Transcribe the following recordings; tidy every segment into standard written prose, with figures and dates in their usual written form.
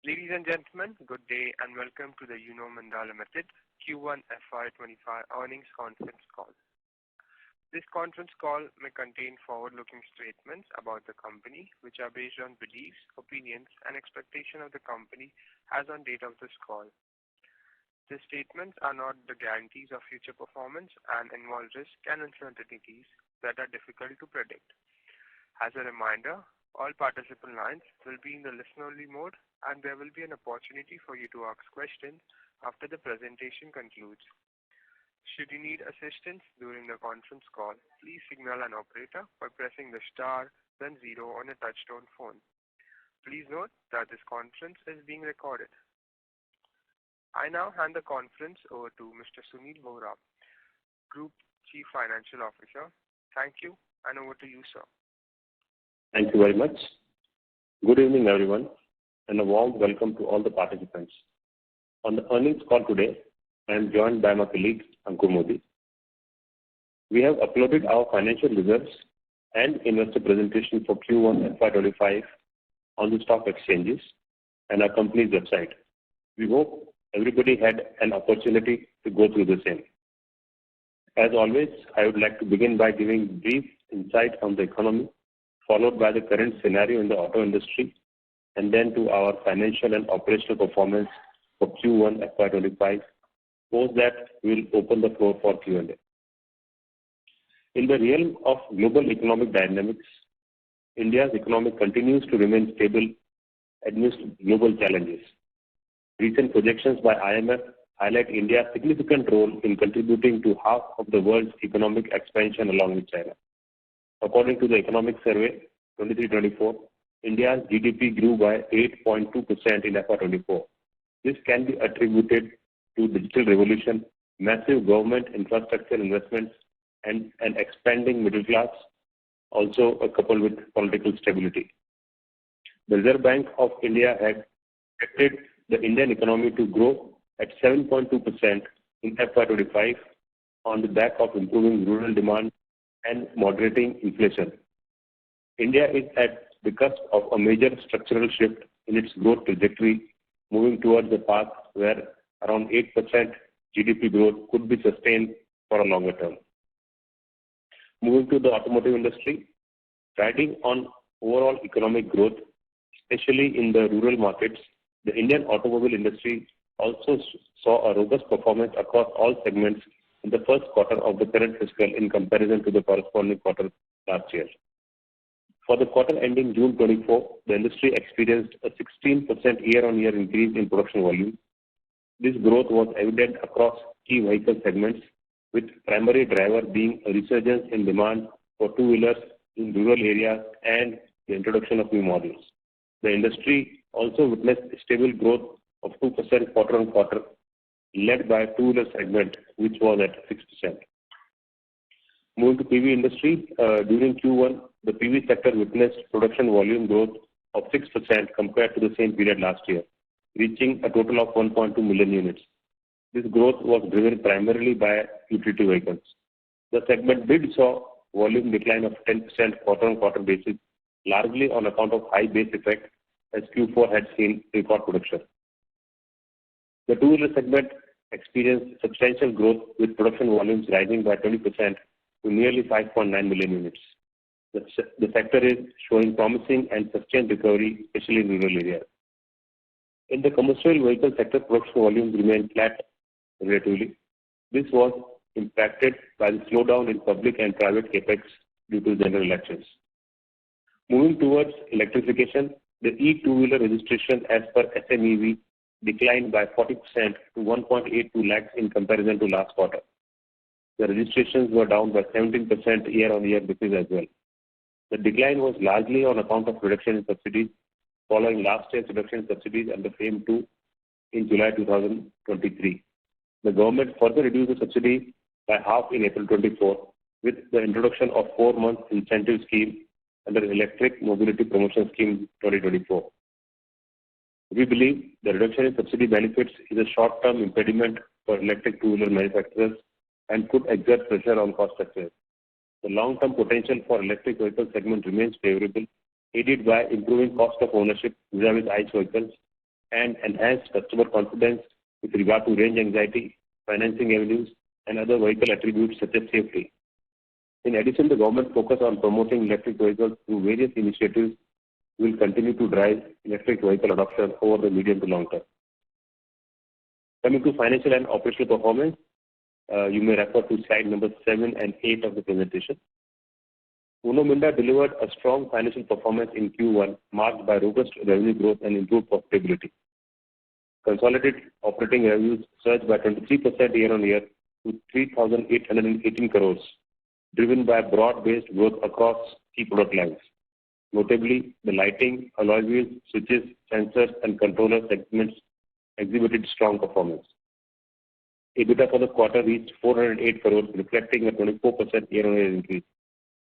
Ladies and gentlemen, good day and welcome to the Minda Ltd Q1 FY2025 earnings conference call. This conference call may contain forward-looking statements about the company which are based on beliefs, opinions and expectation of the company as on date of this call. These statements are not the guarantees of future performance and involve risks and uncertainties that are difficult to predict. As a reminder, all participant lines will be in the listen-only mode and there will be an opportunity for you to ask questions after the presentation concludes. Should you need assistance during the conference call, please signal an operator by pressing the star then 0 on a touchtone phone. Please note that this conference is being recorded. I now hand the conference over to Mr. Sunil Vohra, Group Chief Financial Officer. Thank you and over to you, sir. Thank you very much. Good evening, everyone, and a warm welcome to all the participants. On the earnings call today, I am joined by my colleague, Ankur Modi. We have uploaded our financial results and investor presentation for Q1 FY25 on the stock exchanges and our company's website. We hope everybody had an opportunity to go through the same. As always, I would like to begin by giving brief insight on the economy, followed by the current scenario in the auto industry, and then to our financial and operational performance for Q1 FY25. Post that, we will open the floor for Q&A. In the realm of global economic dynamics, India's economy continues to remain stable amidst global challenges. Recent projections by IMF highlight India's significant role in contributing to half of the world's economic expansion along with China. According to the Economic Survey 23-24, India's GDP grew by 8.2% in FY24. This can be attributed to digital revolution, massive government infrastructure investments, and an expanding middle class, also coupled with political stability. The Reserve Bank of India had expected the Indian economy to grow at 7.2% in FY25 on the back of improving rural demand and moderating inflation. India is at the cusp of a major structural shift in its growth trajectory, moving towards a path where around 8% GDP growth could be sustained for a longer term. Moving to the automotive industry, riding on overall economic growth, especially in the rural markets, the Indian automobile industry also saw a robust performance across all segments in the first quarter of the current fiscal in comparison to the corresponding quarter last year. For the quarter ending June 24, the industry experienced a 16% year-on-year increase in production volume. This growth was evident across key vehicle segments, with primary driver being a resurgence in demand for two-wheelers in rural areas and the introduction of new models. The industry also witnessed a stable growth of 2% quarter-on-quarter, led by two-wheeler segment, which was at 6%. Moving to PV industry, during Q1, the PV sector witnessed production volume growth of 6% compared to the same period last year, reaching a total of 1.2 million units. This growth was driven primarily by utility vehicles. The segment did saw volume decline of 10% quarter-on-quarter basis, largely on account of high base effect as Q4 had seen record production. The two-wheeler segment experienced substantial growth with production volumes rising by 20% to nearly 5.9 million units. The sector is showing promising and sustained recovery, especially in rural areas. In the commercial vehicle sector, production volumes remained flat relatively. This was impacted by the slowdown in public and private capex due to general elections. Moving towards electrification, the e-two-wheeler registration as per SMEV declined by 40% to 1.82 lakhs in comparison to last quarter. The registrations were down by 17% year-on-year basis as well. The decline was largely on account of reduction in subsidies following last year's reduction in subsidies under FAME 2 in July 2023. The government further reduced the subsidy by half in April 24 with the introduction of 4-month incentive scheme under Electric Mobility Promotion Scheme 2024. We believe the reduction in subsidy benefits is a short-term impediment for electric two-wheeler manufacturers and could exert pressure on cost structures. The long-term potential for electric vehicle segment remains favorable, aided by improving cost of ownership vis-a-vis ICE vehicles and enhance customer confidence with regard to range anxiety, financing avenues, and other vehicle attributes such as safety. In addition, the government focus on promoting electric vehicles through various initiatives will continue to drive electric vehicle adoption over the medium to long term. Coming to financial and operational performance, you may refer to slide number 7 and 8 of the presentation. Uno Minda delivered a strong financial performance in Q1 marked by robust revenue growth and improved profitability. Consolidated operating revenues surged by 23% year-on-year to 3,818 crores, driven by broad-based growth across key product lines. Notably, the lighting, alloy wheels, switches, sensors, and controller segments exhibited strong performance. EBITDA for the quarter reached 408 crores, reflecting a 24% year-on-year increase.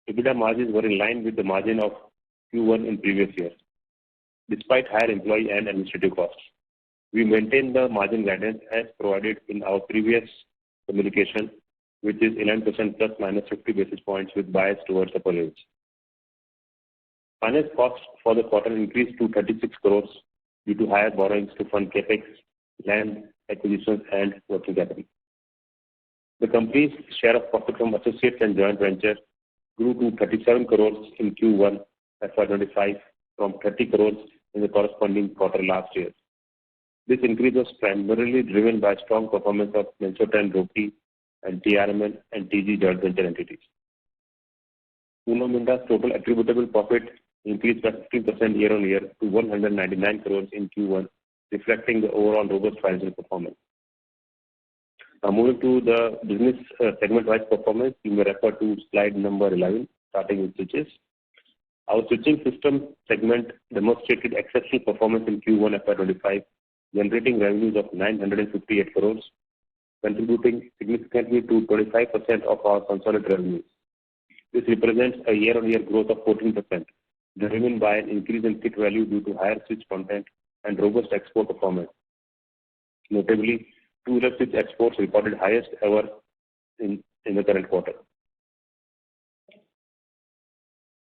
EBITDA margins were in line with the margin of Q1 in previous years, despite higher employee and administrative costs. We maintained the margin guidance as provided in our previous communication, which is 11% plus minus 50 basis points with bias towards upper range. Finance costs for the quarter increased to 36 crores due to higher borrowings to fund capex, land acquisitions, and working capital. The company's share of profit from associates and joint venture grew to 37 crores in Q1 FY2025 from 30 crores in the corresponding quarter last year. This increase was primarily driven by strong performance of Minda Ltd and TRMN and TG joint venture entities. Uno Minda's total attributable profit increased by 15% year-on-year to 199 crores in Q1, reflecting the overall robust financial performance. Now moving to the business segment-wise performance, you may refer to slide number 11, starting with switches. Our switching system segment demonstrated exceptional performance in Q1 FY25, generating revenues of 958 crores, contributing significantly to 25% of our consolidated revenues. This represents a year-on-year growth of 14%, driven by an increase in kit value due to higher switch content and robust export performance. Notably, two-wheeler switch exports recorded highest ever in the current quarter.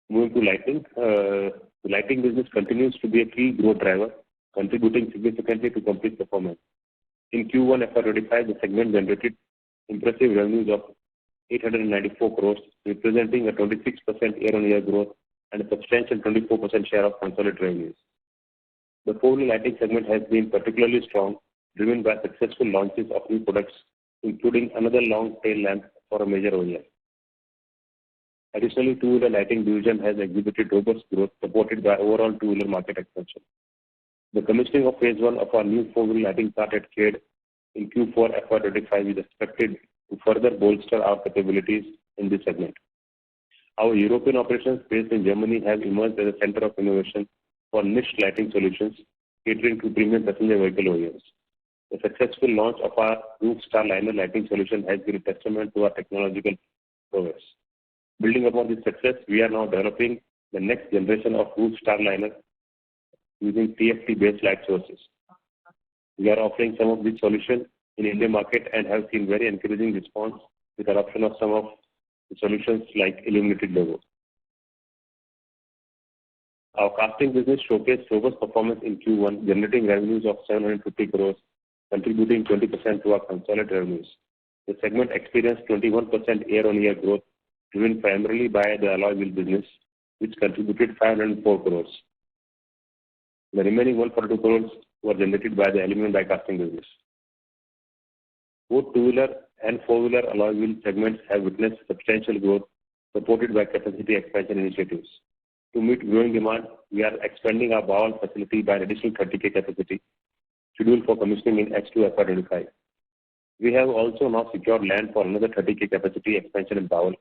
Moving to lighting, the lighting business continues to be a key growth driver, contributing significantly to complete performance. In Q1 FY25, the segment generated impressive revenues of 894 crores, representing a 26% year-on-year growth and a substantial 24% share of consolidated revenues. The four-wheel lighting segment has been particularly strong, driven by successful launches of new products, including another long tail lamp for a major OEM. Additionally, two-wheeler lighting division has exhibited robust growth, supported by overall two-wheeler market expansion. The commissioning of phase 1 of our new four-wheel lighting plant at KED in Q4 FY25 is expected to further bolster our capabilities in this segment. Our European operations based in Germany have emerged as a center of innovation for niche lighting solutions, catering to premium passenger vehicle OEMs. The successful launch of our roof star liner lighting solution has been a testament to our technological progress. Building upon this success, we are now developing the next generation of roof star liner using TFT-based light sources. We are offering some of these solutions in the Indian market and have seen very encouraging response with adoption of some of the solutions like illuminated logo. Our casting business showcased robust performance in Q1, generating revenues of 750 crores, contributing 20% to our consolidated revenues. The segment experienced 21% year-on-year growth, driven primarily by the alloy wheel business, which contributed 504 crores. The remaining 142 crores were generated by the aluminum die casting business. Both two-wheeler and four-wheeler alloy wheel segments have witnessed substantial growth, supported by capacity expansion initiatives. To meet growing demand, we are expanding our Bawal facility by an additional 30K capacity, scheduled for commissioning in H2 FY25. We have also now secured land for another 30K capacity expansion in Bawal,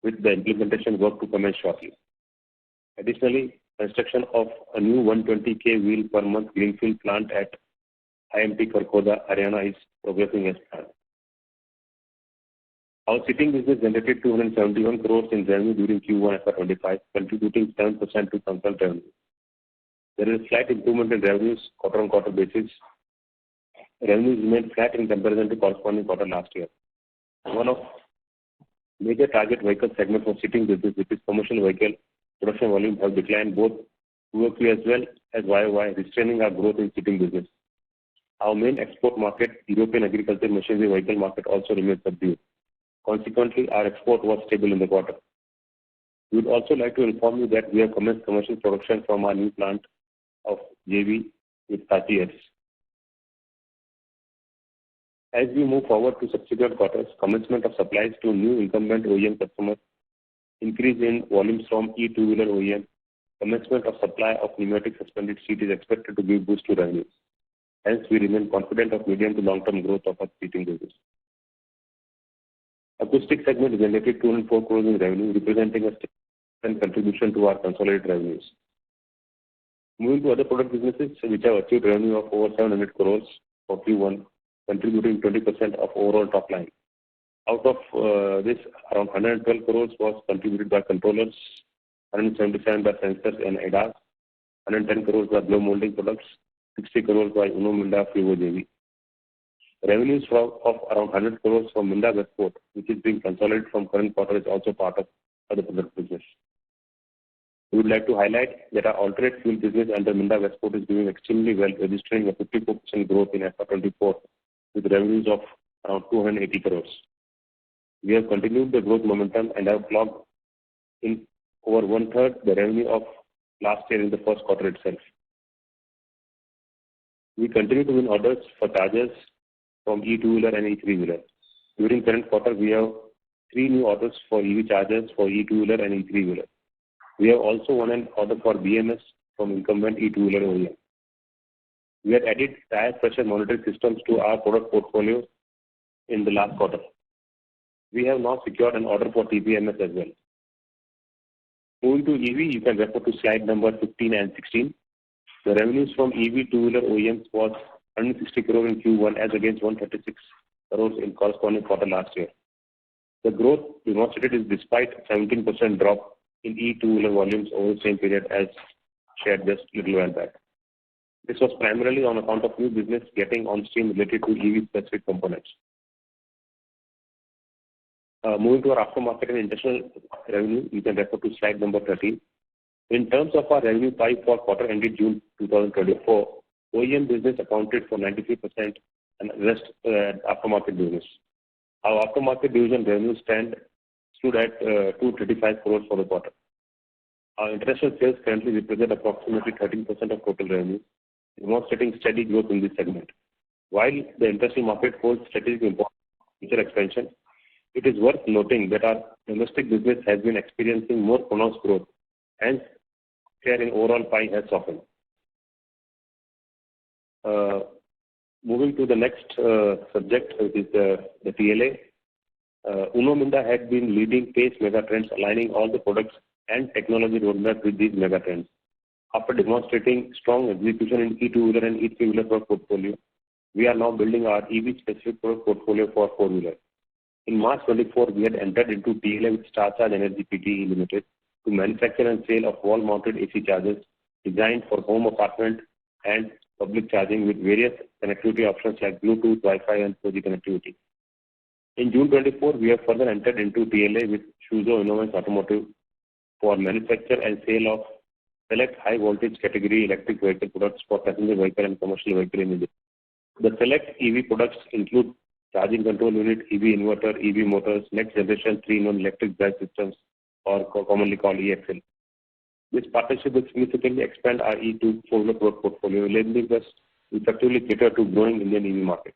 with the implementation work to commence shortly. Additionally, construction of a new 120K wheel per month greenfield plant at IMT Karkoda, Haryana is progressing as planned. Our seating business generated 271 crores in revenue during Q1 FY25, contributing 7% to consolidated revenue. There is a slight improvement in revenues quarter-on-quarter basis. Revenues remained flat in comparison to corresponding quarter last year. One of major target vehicle segments for seating business, which is commercial vehicle production volume, have declined both QoQ as well as YoY, restraining our growth in seating business. Our main export market, European agriculture machinery vehicle market, also remains subdued. Consequently, our export was stable in the quarter. We would also like to inform you that we have commenced commercial production from our new plant of JV with Tati. As we move forward to subsequent quarters, commencement of supplies to new incumbent OEM customers, increase in volumes from e-two-wheeler OEM, commencement of supply of pneumatic suspended seat is expected to give boost to revenues. Hence, we remain confident of medium to long-term growth of our seating business. Acoustic segment generated 204 crores in revenue, representing a significant contribution to our consolidated revenues. Moving to other product businesses, which have achieved revenue of over 700 crores for Q1, contributing 20% of overall top line. Out of this, around 112 crores was contributed by controllers, 177 by sensors and ADAS, 110 crores by blow molding products, 60 crores by Minda Ltd. Revenues of around 100 crores from Minda Ltd, which is being consolidated from current quarter, is also part of other product business. We would like to highlight that our alternate fuel business under Minda Ltd is doing extremely well, registering a 54% growth in FY24 with revenues of around 280 crores. We have continued the growth momentum and have clocked in over one-third the revenue of last year in the first quarter itself. We continue to win orders for chargers from e-two-wheeler and e-three-wheeler. During current quarter, we have 3 new orders for EV chargers for e-two-wheeler and e-three-wheeler. We have also won an order for BMS from incumbent e-two-wheeler OEM. We had added tire pressure monitoring systems to our product portfolio in the last quarter. We have now secured an order for TPMS as well. Moving to EV, you can refer to slide number 15 and 16. The revenues from EV two-wheeler OEMs was 160 crore in Q1 as against 136 crores in corresponding quarter last year. The growth demonstrated is despite 17% drop in e-two-wheeler volumes over the same period as shared just a little while back. This was primarily on account of new business getting on stream related to EV-specific components. Moving to our aftermarket and industrial revenue, you can refer to slide number 13. In terms of our revenue pie for quarter ended June 2024, OEM business accounted for 93% and the rest aftermarket business. Our aftermarket division revenue stood at 235 crores for the quarter. Our international sales currently represent approximately 13% of total revenue, demonstrating steady growth in this segment. While the international market holds strategic importance for future expansion, it is worth noting that our domestic business has been experiencing more pronounced growth, hence share in overall pie has softened. Moving to the next subject, which is the TLA. Minda had been leading PACE megatrends, aligning all the products and technology roadmap with these megatrends. After demonstrating strong execution in e-two-wheeler and e-three-wheeler product portfolio, we are now building our EV-specific product portfolio for four-wheeler. In March 24, we had entered into TLA with StarCharge Energy Pte. Limited to manufacture and sale of wall-mounted AC chargers designed for home, apartment, and public charging with various connectivity options like Bluetooth, Wi-Fi, and 4G connectivity. In June 24, we have further entered into TLA with Shuzo Innovance Automotive for manufacture and sale of select high-voltage category electric vehicle products for passenger vehicle and commercial vehicle in India. The select EV products include charging control unit, EV inverter, EV motors, next generation 3-in-1 electric drive systems, or commonly called EXL. This partnership will significantly expand our E2 product portfolio, enabling us to effectively cater to growing Indian EV market.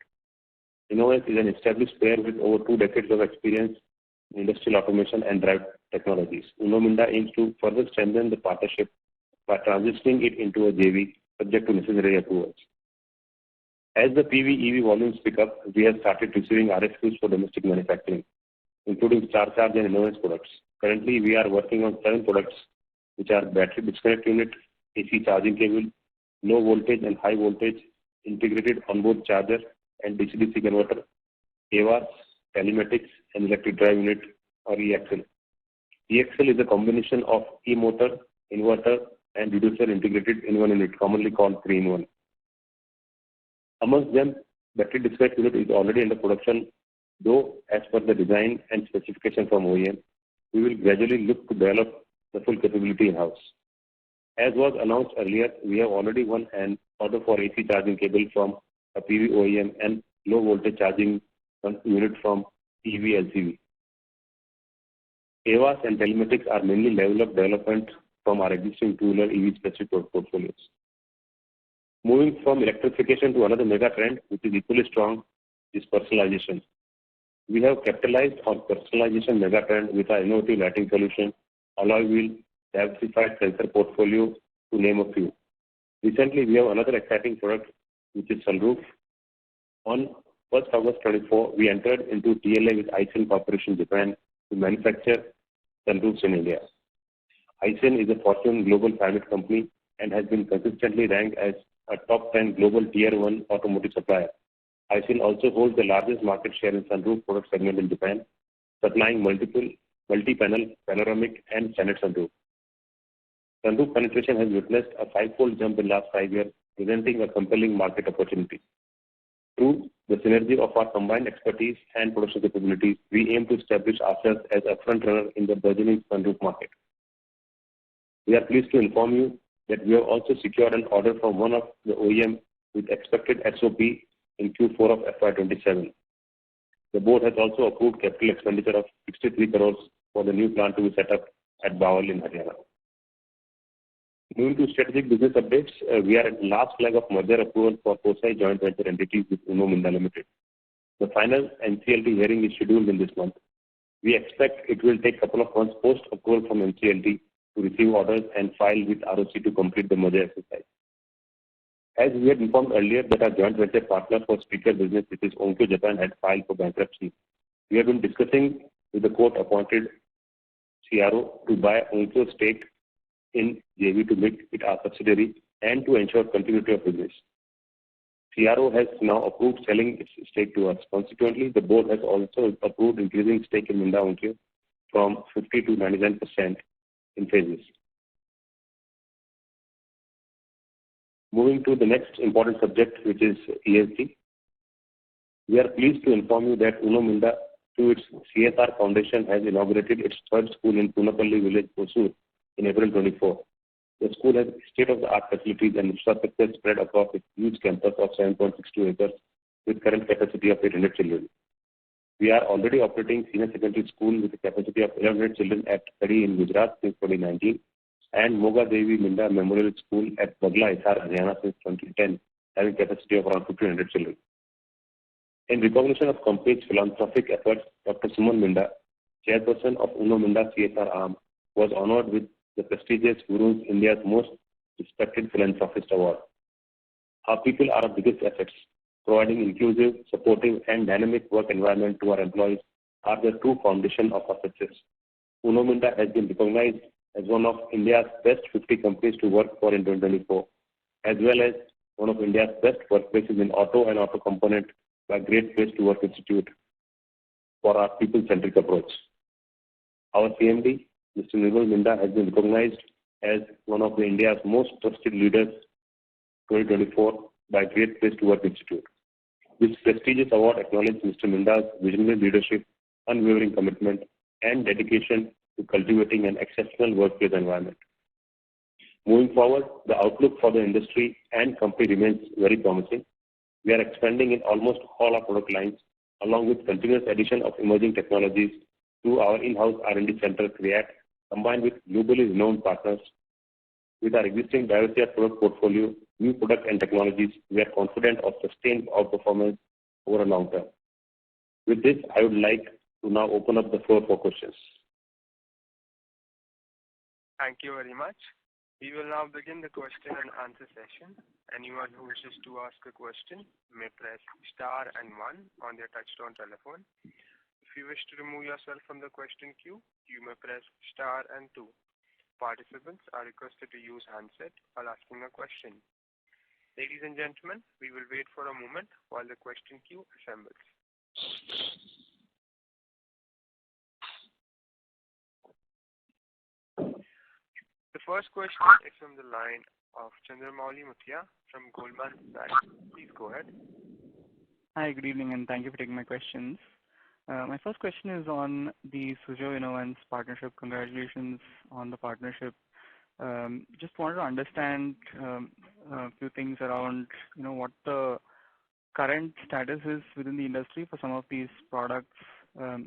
Innovance is an established player with over 2 decades of experience in industrial automation and drive technologies. Minda aims to further strengthen the partnership by transitioning it into a JV subject to necessary approvals. As the PV EV volumes pick up, we have started receiving RFQs for domestic manufacturing, including StarCharge and Innovance products. Currently, we are working on 7 products, which are battery disconnect unit, AC charging cable, low voltage and high voltage integrated onboard charger and DC-DC converter, AVAS, telematics, and electric drive unit, or EXL. EXL is a combination of e-motor, inverter, and reducer integrated in one unit, commonly called 3-in-1. Amongst them, battery disconnect unit is already under production, though as per the design and specification from OEM, we will gradually look to develop the full capability in-house. As was announced earlier, we have already won an order for AC charging cable from a PV OEM and low voltage charging unit from EV LCV. AVAS and telematics are mainly level of development from our existing two-wheeler EV specific portfolios. Moving from electrification to another mega trend, which is equally strong, is personalization. We have capitalized on personalization mega trend with our innovative lighting solution, alloy wheel, diversified sensor portfolio, to name a few. Recently, we have another exciting product, which is sunroof. On 1st August 2024, we entered into TLA with Aisin Corporation Japan to manufacture sunroofs in India. Aisin is a Fortune Global 500 company and has been consistently ranked as a top 10 global tier 1 automotive supplier. Aisin also holds the largest market share in sunroof product segment in Japan, supplying multi-panel, panoramic, and standard sunroof. Sunroof penetration has witnessed a five-fold jump in the last 5 years, presenting a compelling market opportunity. Through the synergy of our combined expertise and production capabilities, we aim to establish ourselves as a front runner in the burgeoning sunroof market. We are pleased to inform you that we have also secured an order from one of the OEM with expected SOP in Q4 of FY27. The board has also approved capital expenditure of 63 crores for the new plant to be set up at Bawal in Haryana. Moving to strategic business updates, we are at the last leg of merger approval for COSI joint venture entities with Uno Minda Ltd. The final NCLT hearing is scheduled in this month. We expect it will take a couple of months post-approval from NCLT to receive orders and file with ROC to complete the merger exercise. As we had informed earlier that our joint venture partner for speaker business, which is Onkyo Japan, had filed for bankruptcy, we have been discussing with the court-appointed CRO to buy Onkyo's stake in JV to make it our subsidiary and to ensure continuity of business. CRO has now approved selling its stake to us. Consequently, the board has also approved increasing stake in Minda Onkyo from 50 to 99% in phases. Moving to the next important subject, which is ESG. We are pleased to inform you that Uno Minda, through its CSR Foundation, has inaugurated its third school in Punapalli village, Hosur, in April 24. The school has state-of-the-art facilities and infrastructure spread across its huge campus of 7.62 acres with current capacity of 800 children. We are already operating senior secondary school with a capacity of 1,100 children at Kadi in Gujarat since 2019 and Moga Devi Minda Memorial School at Bagla, Hisar, Haryana since 2010, having capacity of around 1,500 children. In recognition of company's philanthropic efforts, Dr. Suman Minda, chairperson of Uno Minda CSR arm, was honored with the prestigious Guru's India's Most Respected Philanthropist Award. Our people are our biggest assets. Providing inclusive, supportive, and dynamic work environment to our employees are the true foundation of our success. Uno Minda has been recognized as one of India's best 50 companies to work for in 2024, as well as one of India's best workplaces in auto and auto component by Great Place to Work Institute for our people-centric approach. Our CMD, Mr. Nirmal Minda, has been recognized as one of India's most trusted leaders 2024 by Great Place to Work Institute. This prestigious award acknowledges Mr. Minda's visionary leadership, unwavering commitment, and dedication to cultivating an exceptional workplace environment. Moving forward, the outlook for the industry and company remains very promising. We are expanding in almost all our product lines, along with continuous addition of emerging technologies through our in-house R&D center, CREAT, combined with globally renowned partners. With our existing diversified product portfolio, new product and technologies, we are confident of sustained outperformance over a long term. With this, I would like to now open up the floor for questions. Thank you very much. We will now begin the question and answer session. Anyone who wishes to ask a question may press star and 1 on their touchtone telephone. If you wish to remove yourself from the question queue, you may press star and 2. Participants are requested to use handset while asking a question. Ladies and gentlemen, we will wait for a moment while the question queue assembles. The first question is from the line of Chandramouli Muthiah from Goldman Sachs. Please go ahead. Hi, good evening, and thank you for taking my questions. My first question is on the Suzhou Inovance partnership. Congratulations on the partnership. Just wanted to understand a few things around, what the current status is within the industry for some of these products,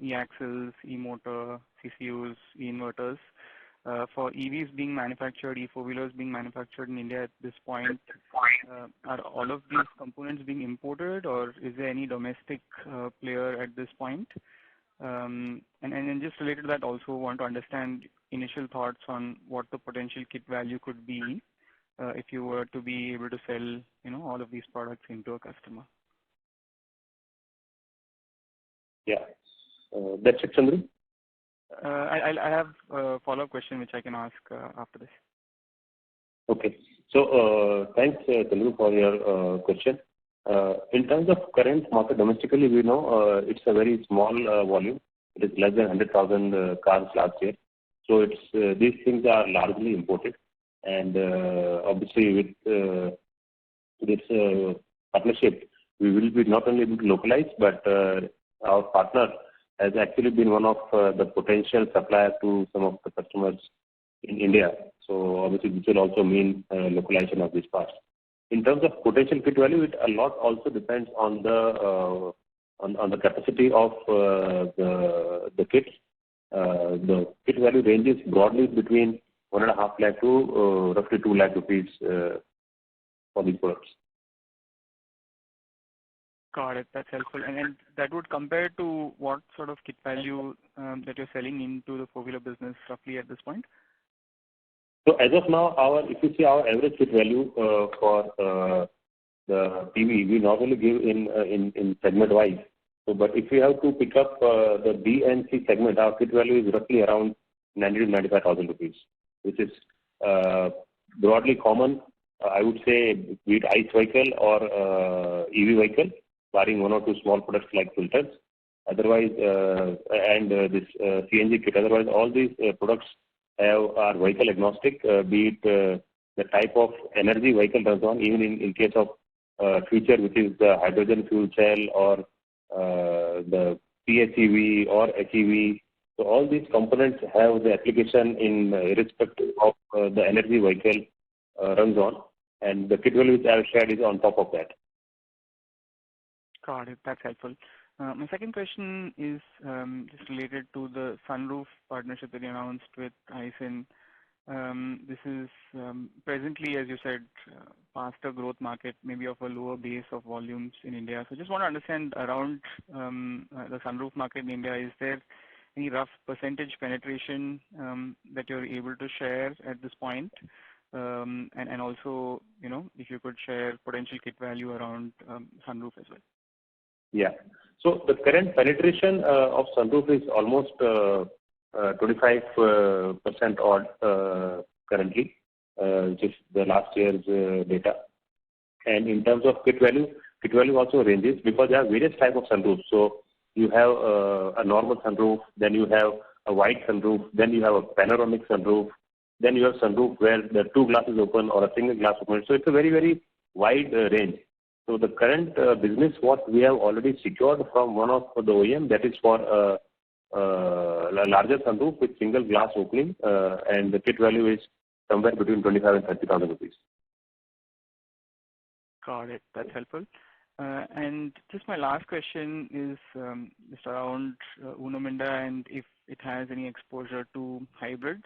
e-axles, e-motor, CCUs, e-inverters, for EVs being manufactured, e-four-wheelers being manufactured in India at this point. Are all of these components being imported, or is there any domestic player at this point? And then just related to that, also want to understand initial thoughts on what the potential kit value could be if you were to be able to sell, all of these products into a customer. Yeah, that's it, Chandru. I have a follow-up question which I can ask after this. Okay. So thanks, Chandru, for your question. In terms of current market domestically, we know it's a very small volume. It is less than 100,000 cars last year. So it's these things are largely imported, and obviously with this partnership, we will be not only able to localize, but our partner has actually been one of the potential suppliers to some of the customers in India. So obviously this will also mean localization of these parts. In terms of potential kit value, it a lot also depends on the capacity of the kits. The kit value ranges broadly between 1.5 lakh to roughly 2 lakh rupees for these products. Got it. That's helpful. And that would compare to what sort of kit value that you're selling into the four-wheeler business roughly at this point? So as of now, if you see our average kit value for the PV, we normally give in segment wise. So, but if you have to pick up the B and C segment, our kit value is roughly around 90 to 95,000 rupees, which is broadly common. I would say be it ICE vehicle or EV vehicle, barring one or two small products like filters. Otherwise, and this CNG kit. Otherwise, all these products are vehicle agnostic, be it the type of energy vehicle runs on, even in case of future, which is the hydrogen fuel cell or the PHEV or HEV. So all these components have the application in irrespective of the energy vehicle runs on, and the kit value which I have shared is on top of that. Got it. That's helpful. My second question is just related to the sunroof partnership that you announced with Aisin. This is presently, as you said, faster growth market, maybe of a lower base of volumes in India. So just want to understand around the sunroof market in India, is there any rough percentage penetration that you're able to share at this point? And also, if you could share potential kit value around sunroof as well. Yeah. So the current penetration of sunroof is almost 25% odd currently, which is the last year's data. And in terms of kit value also ranges because there are various types of sunroofs. So you have a normal sunroof, then you have a wide sunroof, then you have a panoramic sunroof, then you have sunroof where the two glasses open or a single glass open. So it's a very, very wide range. So the current business, what we have already secured from one of the OEM, that is for a larger sunroof with single glass opening, and the kit value is somewhere between 25 and 30,000 rupees. Got it. That's helpful. And just my last question is just around Uno Minda and if it has any exposure to hybrids.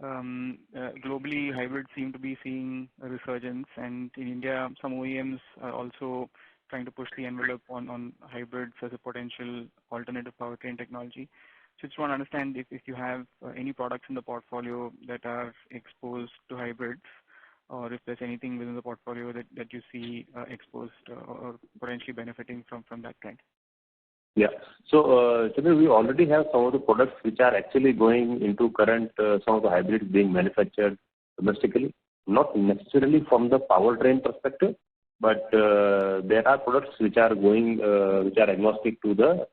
Globally, hybrids seem to be seeing a resurgence, and in India, some OEMs are also trying to push the envelope on hybrids as a potential alternative powertrain technology. So just want to understand if you have any products in the portfolio that are exposed to hybrids, or if there's anything within the portfolio that you see exposed or potentially benefiting from that trend. Yeah. So, we already have some of the products which are actually going into current, some of the hybrids being manufactured domestically, not necessarily from the powertrain perspective, but there are products which are going, which are agnostic to the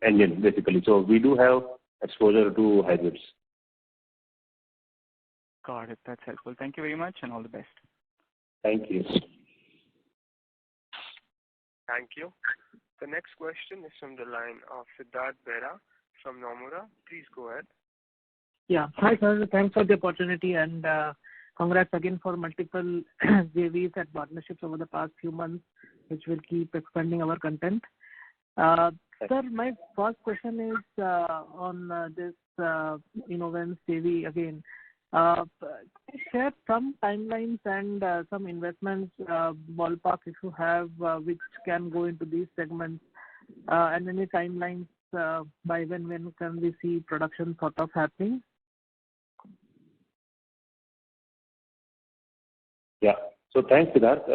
engine, basically. So we do have exposure to hybrids. Got it. That's helpful. Thank you very much, and all the best. Thank you. Thank you. The next question is from the line of Siddharth Bera from Nomura. Please go ahead. Yeah. Hi, sir. Thanks for the opportunity and congrats again for multiple JVs and partnerships over the past few months, which will keep expanding our content. Sir, my first question is on this Innovance JV again. Can you share some timelines and some investments, ballpark if you have, which can go into these segments, and any timelines by when can we see production sort of happening? Yeah. So thanks, Siddharth.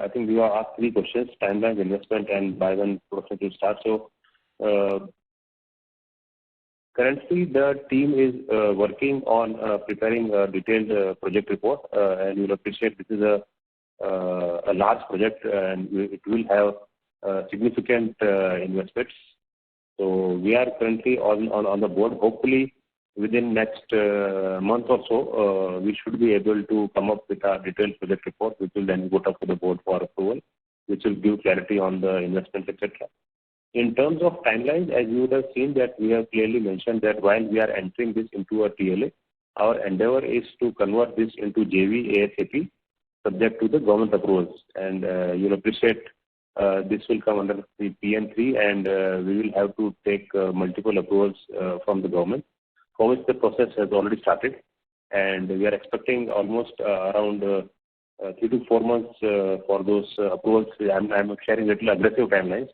I think you are asked three questions: timeline, investment, and by when production will start. So currently, the team is working on preparing a detailed project report, and you'll appreciate this is a large project, and it will have significant investments. So we are currently on the board. Hopefully, within next month or so, we should be able to come up with a detailed project report, which will then go up to the board for approval, which will give clarity on the investments, etc. In terms of timelines, as you would have seen that we have clearly mentioned that while we are entering this into a TLA, our endeavor is to convert this into JV ASAP, subject to the government approvals. And you'll appreciate this will come under the PN3, and we will have to take multiple approvals from the government, for which the process has already started. And we are expecting almost around 3 to 4 months for those approvals. I'm sharing little aggressive timelines.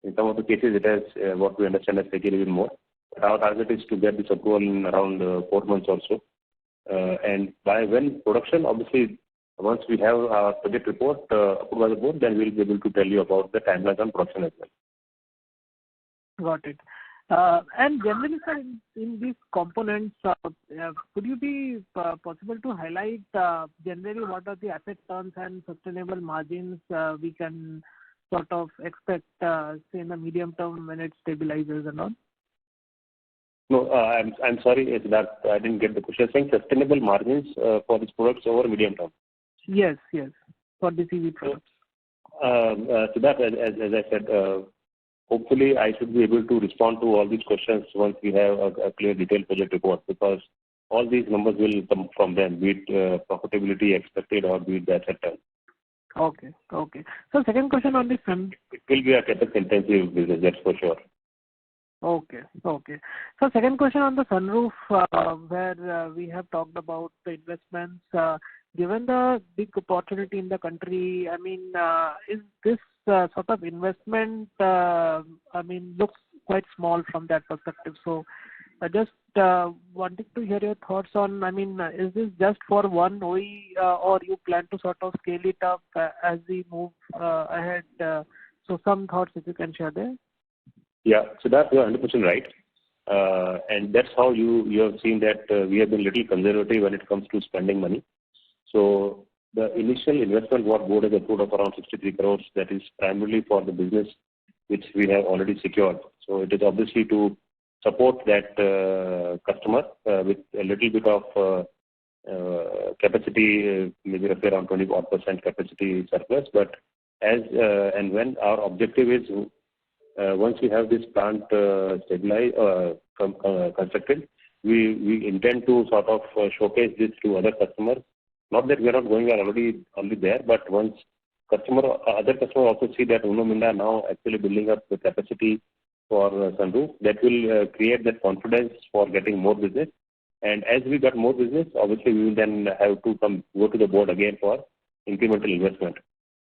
In some of the cases, it has what we understand has taken even more. But our target is to get this approval in around 4 months or so. And by when production, obviously, once we have our project report approved by the board, then we'll be able to tell you about the timelines on production as well. Got it. And generally, sir, in these components, could you be possible to highlight generally what are the asset turns and sustainable margins we can sort of expect, say, in the medium term when it stabilizes and all? No, I'm sorry, that I didn't get the question. Saying sustainable margins for these products over medium term. Yes, for the CV products. So that, as I said, hopefully I should be able to respond to all these questions once we have a clear detailed project report, because all these numbers will come from them, be it profitability expected or be it the asset turn. Okay. So second question on this. It will be a capital intensive business, that's for sure. Okay. So second question on the sunroof, where we have talked about the investments. Given the big opportunity in the country, I mean, is this sort of investment, looks quite small from that perspective. So I just wanted to hear your thoughts on, is this just for one OE or you plan to sort of scale it up as we move ahead? So some thoughts if you can share there. Yeah, so that's 100% right. And that's how you have seen that we have been little conservative when it comes to spending money. So the initial investment what board has approved of around 63 crores, that is primarily for the business which we have already secured. So it is obviously to support that customer with a little bit of capacity, maybe roughly around 20% capacity surplus. But as and when our objective is once we have this plant stabilized, constructed, we intend to sort of showcase this to other customers. Not that we are not going, we are already there, but once other customers also see that Uno Minda now actually building up the capacity for sunroof, that will create that confidence for getting more business. And as we got more business, obviously we will then have to go to the board again for incremental investment.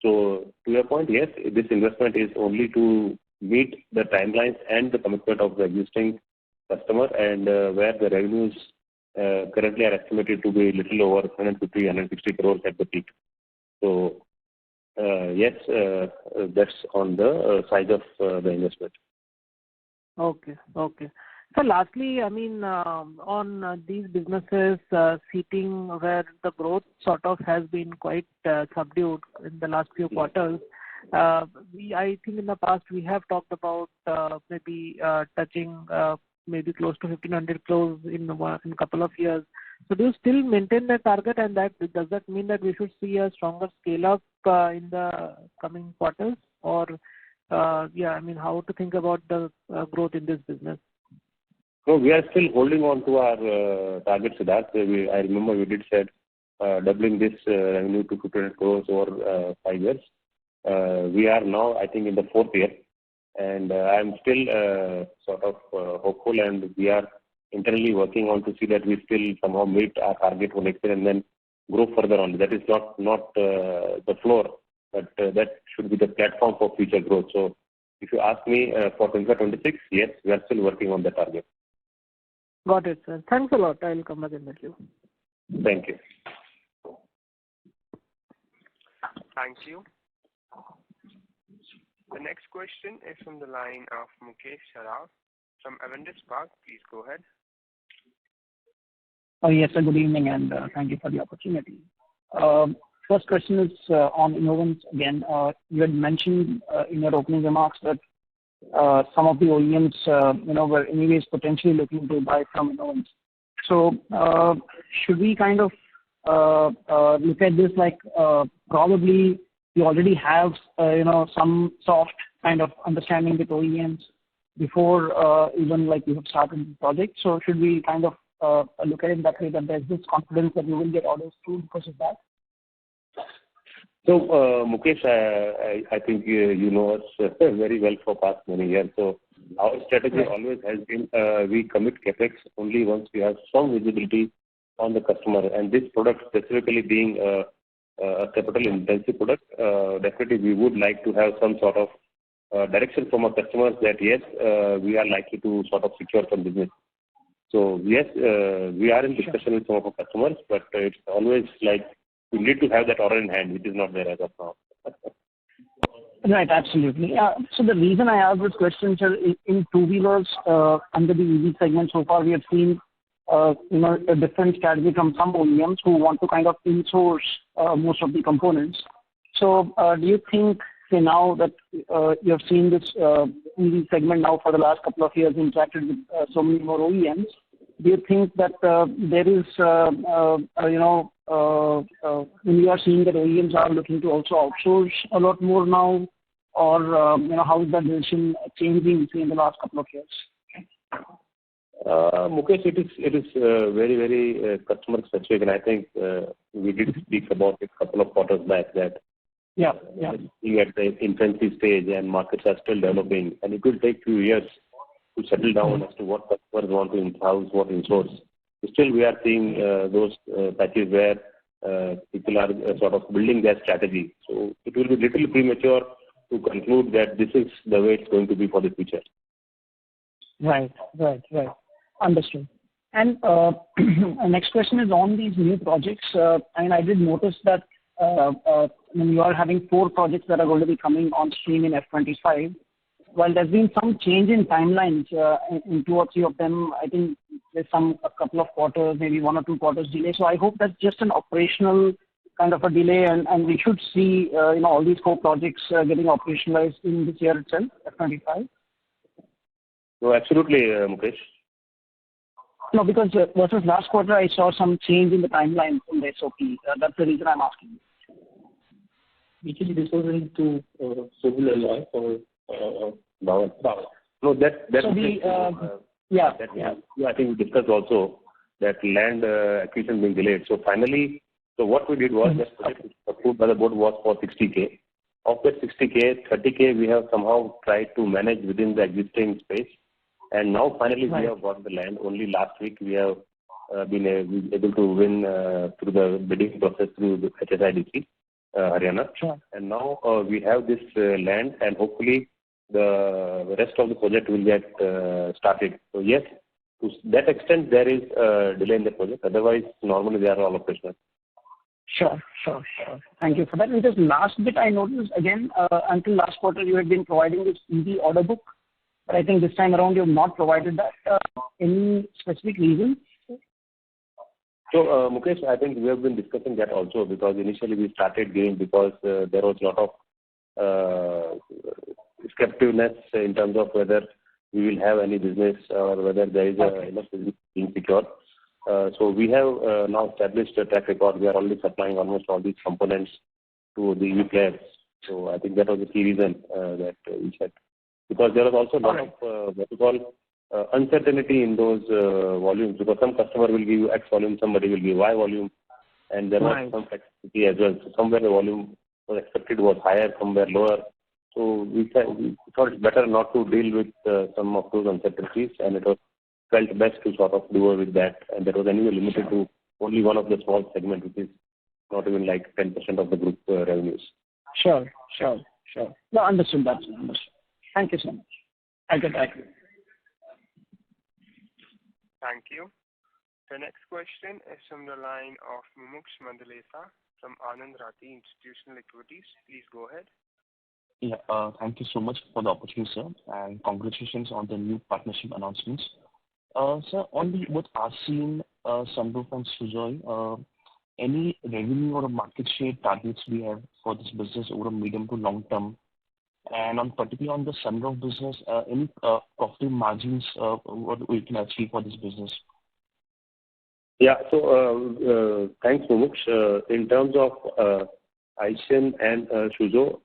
So to your point, yes, this investment is only to meet the timelines and the commitment of the existing customer, and where the revenues currently are estimated to be a little over 150-160 crores at the peak. So yes, that's on the side of the investment. Okay. So lastly, on these businesses, seating, where the growth sort of has been quite subdued in the last few quarters. I think in the past we have talked about maybe touching maybe close to 1,500 crores in a couple of years. So do you still maintain that target, and does that mean that we should see a stronger scale up in the coming quarters, or how to think about the growth in this business? No, we are still holding on to our target, Siddharth. I remember we did said doubling this revenue to 200 crores over 5 years. We are now, I think, in the 4th year, and I am still sort of hopeful, and we are internally working on to see that we still somehow meet our target for next year and then grow further on. That is not the floor, but that should be the platform for future growth. So if you ask me for 2026, yes, we are still working on the target. Got it, sir. Thanks a lot. I'll come back in with you. Thank you. Thank you. The next question is from the line of Mukesh Saraf from Avendus Spark. Please go ahead. Yes, sir. Good evening, and thank you for the opportunity. First question is on Innovance again. You had mentioned in your opening remarks that some of the OEMs, were anyways potentially looking to buy from Innovance. So should we kind of look at this like probably you already have, some soft kind of understanding with OEMs before even like you have started the project? So should we kind of look at it that way, that there's this confidence that you will get orders through because of that? So, Mukesh, I think you know us very well for past many years. So our strategy always has been we commit capex only once we have some visibility on the customer. And this product specifically being a capital-intensive product, definitely we would like to have some sort of direction from our customers that yes, we are likely to sort of secure some business. So yes, we are in discussion with some of our customers, but it's always like we need to have that order in hand, which is not there as of now. Right, absolutely. So the reason I asked this question, sir, in two-wheelers under the EV segment so far, we have seen a different strategy from some OEMs who want to kind of in-source most of the components. So do you think, say now that you have seen this EV segment now for the last couple of years interacted with so many more OEMs, do you think that there is, when you are seeing that OEMs are looking to also outsource a lot more now, or, how is that decision changing in the last couple of years? Mukesh, it is very, very customer specific, and I think we did speak about it a couple of quarters back that being at the infancy stage and markets are still developing, and it will take few years to settle down as to what customers want to in-house, what in-source. Still, we are seeing those patches where people are sort of building their strategy. So it will be little premature to conclude that this is the way it's going to be for the future. Right. Understood. And next question is on these new projects. I did notice that you are having 4 projects that are going to be coming on stream in F25. While there's been some change in timelines in 2 or 3 of them, I think there's a couple of quarters, maybe 1 or 2 quarters delay. So I hope that's just an operational kind of a delay, and we should see all these 4 projects getting operationalized in this year itself, F25. No, absolutely, Mukesh. No, because versus last quarter, I saw some change in the timeline from the SOP. That's the reason I'm asking. Actually, this was into civil alloy or Bauer. No, I think we discussed also that land acquisition being delayed. So finally, what we did was that project approved by the board was for 60K. Of that 60K, 30K we have somehow tried to manage within the existing space. And now finally we have got the land. Only last week we have been able to win through the bidding process through the HSIDC, Haryana. Sure. And now we have this land, and hopefully the rest of the project will get started. So yes, to that extent there is a delay in the project. Otherwise, normally they are all operational. Sure. Thank you for that. And just last bit, I noticed again, until last quarter you had been providing this EV order book, but I think this time around you have not provided that. Any specific reason? So, Mukesh, I think we have been discussing that also, because initially we started giving because there was a lot of skepticism in terms of whether we will have any business or whether there is enough business being secured. So we have now established a track record. We are already supplying almost all these components to the EV players. So I think that was the key reason that we said. Because there was also a lot of what we call uncertainty in those volumes, because some customer will give you X volume, somebody will give Y volume, and there was some flexibility as well. So somewhere the volume was expected was higher, somewhere lower. So we thought it's better not to deal with some of those uncertainties, and it was felt best to sort of do away with that. And that was anyway limited to only one of the small segment, which is not even like 10% of the group revenues. Sure. No, understood that. Understood. Thank you so much. I'll get back to you. Thank you. The next question is from the line of Minda Ltd from Anand Rathi Institutional Equities. Please go ahead. Yeah, thank you so much for the opportunity, sir, and congratulations on the new partnership announcements. Sir, on the both Asin, Sunroof and Suzhou, any revenue or market share targets we have for this business over a medium to long term? And particularly on the Sunroof business, any profit margins what we can achieve for this business? Yeah, so thanks, Mumuksh. In terms of Asin and Suzhou,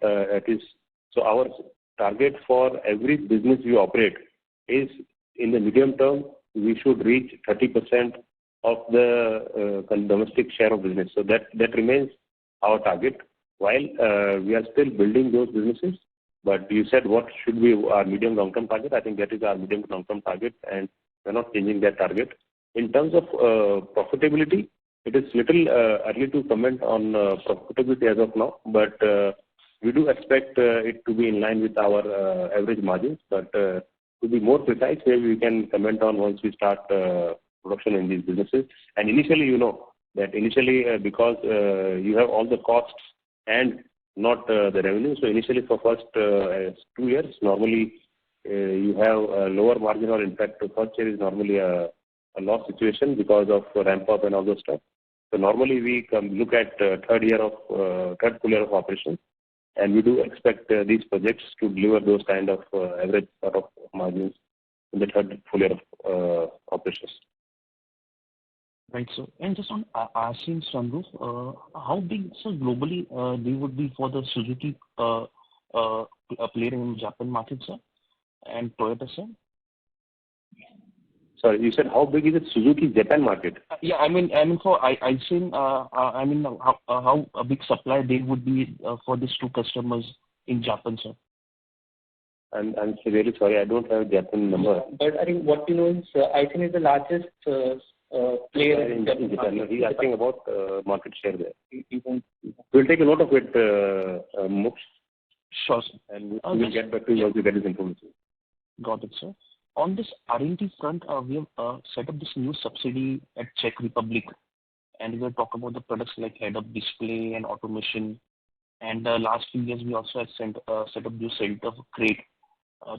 so our target for every business we operate is in the medium term, we should reach 30% of the domestic share of business. So that remains our target. While we are still building those businesses, but you said what should be our medium long-term target? I think that is our medium long-term target, and we're not changing that target. In terms of profitability, it is little early to comment on profitability as of now, but we do expect it to be in line with our average margins. But to be more precise, maybe we can comment on once we start production in these businesses. And initially, because you have all the costs and not the revenue. So initially for first 2 years, normally you have a lower margin, or in fact, the first year is normally a loss situation because of ramp up and all those stuff. So normally we can look at third full year of operations, and we do expect these projects to deliver those kind of average sort of margins in the third full year of operations. Right, so and just on Asin Sunroof, how big, so globally they would be for the Suzuki player in Japan market, sir, and Toyota, sir? Sorry, you said how big is it Suzuki Japan market? Yeah, I mean for Asin, how a big supply they would be for these two customers in Japan, sir? I'm really sorry, I don't have Japan number. But I think what you know is Asin is the largest player in Japan. He's asking about market share there. We'll take a note of it, Muksh. Sure, sir. And we'll get back to you once we get this information. Got it, sir. On this R&D front, we have set up this new subsidy at Czech Republic, and we will talk about the products like head-up display and automation. And last few years, we also have set up new center for crate.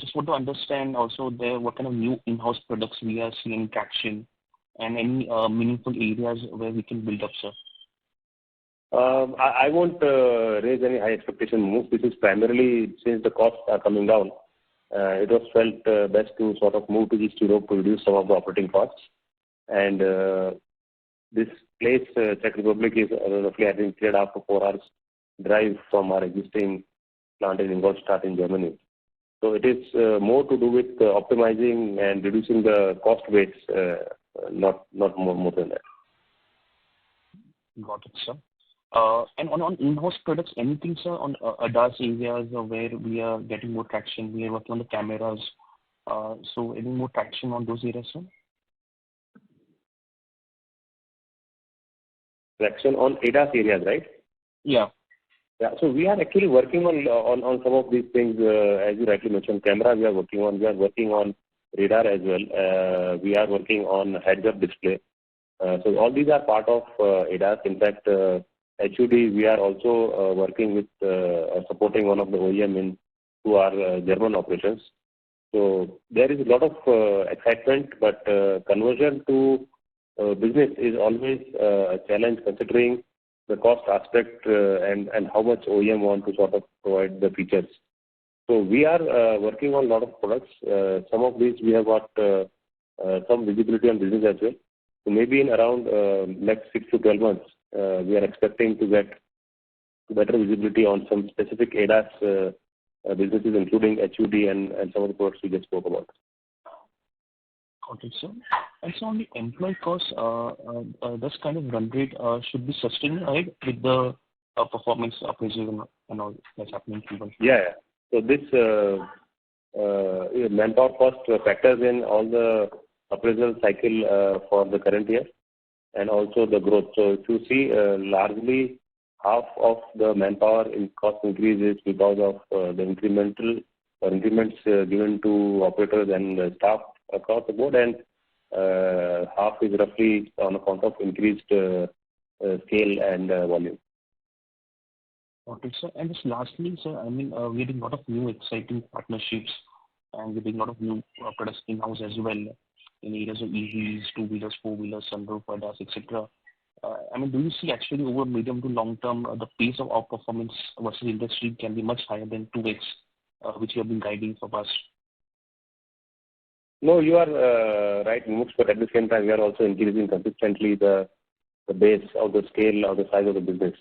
Just want to understand also there what kind of new in-house products we are seeing traction, and any meaningful areas where we can build up, sir. I won't raise any high expectation. This is primarily since the costs are coming down. It was felt best to sort of move to East Europe to reduce some of the operating costs. And this place, Czech Republic, is roughly, I think, 3.5 to 4 hours drive from our existing plant in Ingolstadt in Germany. So it is more to do with optimizing and reducing the cost base, not more than that. Got it, sir. And on in-house products, anything, sir, on ADAS areas where we are getting more traction? We are working on the cameras. So any more traction on those areas, sir? Traction on ADAS areas, right? Yeah. Yeah, so we are actually working on some of these things. As you rightly mentioned, camera we are working on. We are working on radar as well. We are working on heads-up display. So all these are part of ADAS. In fact, HUD, we are also working with supporting one of the OEM to our German operations. So there is a lot of excitement, but conversion to business is always a challenge considering the cost aspect and how much OEM want to sort of provide the features. So we are working on a lot of products. Some of these we have got some visibility on business as well. So maybe in around next 6 to 12 months, we are expecting to get better visibility on some specific ADAS businesses, including HUD and some of the products we just spoke about. Got it, sir. And so on the employee cost, this kind of run rate should be sustained, right, with the performance appraisal and all that's happening in Q1? Yeah. So this manpower cost factors in all the appraisal cycle for the current year and also the growth. So if you see, largely half of the manpower in cost increase is because of the incremental or increments given to operators and staff across the board, and half is roughly on account of increased scale and volume. Okay, sir. And just lastly, sir, I mean, we're doing a lot of new exciting partnerships and we're doing a lot of new products in-house as well in areas of EVs, two-wheelers, four-wheelers, sunroof, ADAS, etc. I mean, do you see actually over medium to long term, the pace of outperformance versus industry can be much higher than 2x, which you have been guiding for us? No, you are right, Mumuksh, but at the same time, we are also increasing consistently the base of the scale of the size of the business.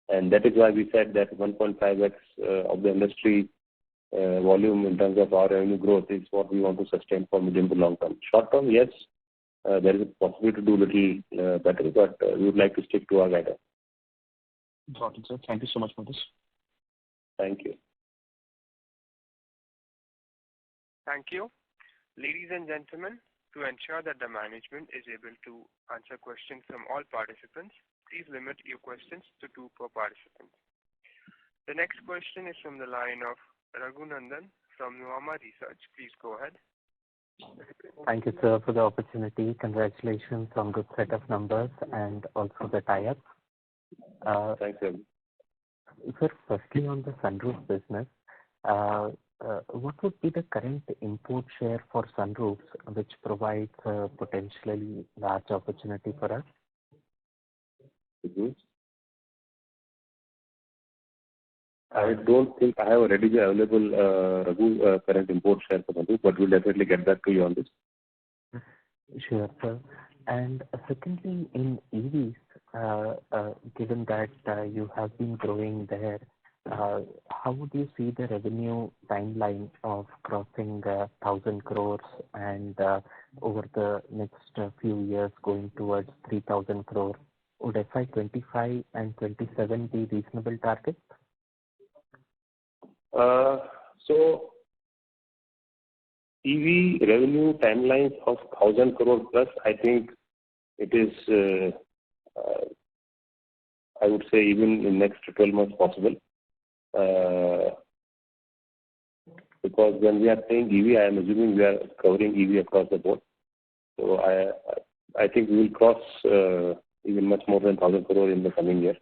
And that is why we said that 1.5x of the industry volume in terms of our revenue growth is what we want to sustain for medium to long term. Short term, yes, there is a possibility to do a little better, but we would like to stick to our guidance. Got it, sir. Thank you so much for this. Thank you. Thank you. Ladies and gentlemen, to ensure that the management is able to answer questions from all participants, please limit your questions to 2 per participant. The next question is from the line of Raghunandan from Nuvama Research. Please go ahead. Thank you, sir, for the opportunity. Congratulations on good set of numbers and also the tie-up. Thanks, sir. Sir, firstly on the sunroof business, what would be the current import share for sunroofs, which provides a potentially large opportunity for us? Mm-hmm. I don't think I have a readily available Raghu, current import share for sunroof, but we'll definitely get back to you on this. Sure, sir. And secondly, in EVs, given that you have been growing there, how would you see the revenue timeline of crossing 1,000 crores and over the next few years going towards 3,000 crores? Would FY25 and 27 be reasonable targets? So, EV revenue timelines of 1,000 crore plus, I think it is, I would say, even in next 12 months possible. Because when we are saying EV, I am assuming we are covering EV across the board. So I think we will cross even much more than 1,000 crore in the coming year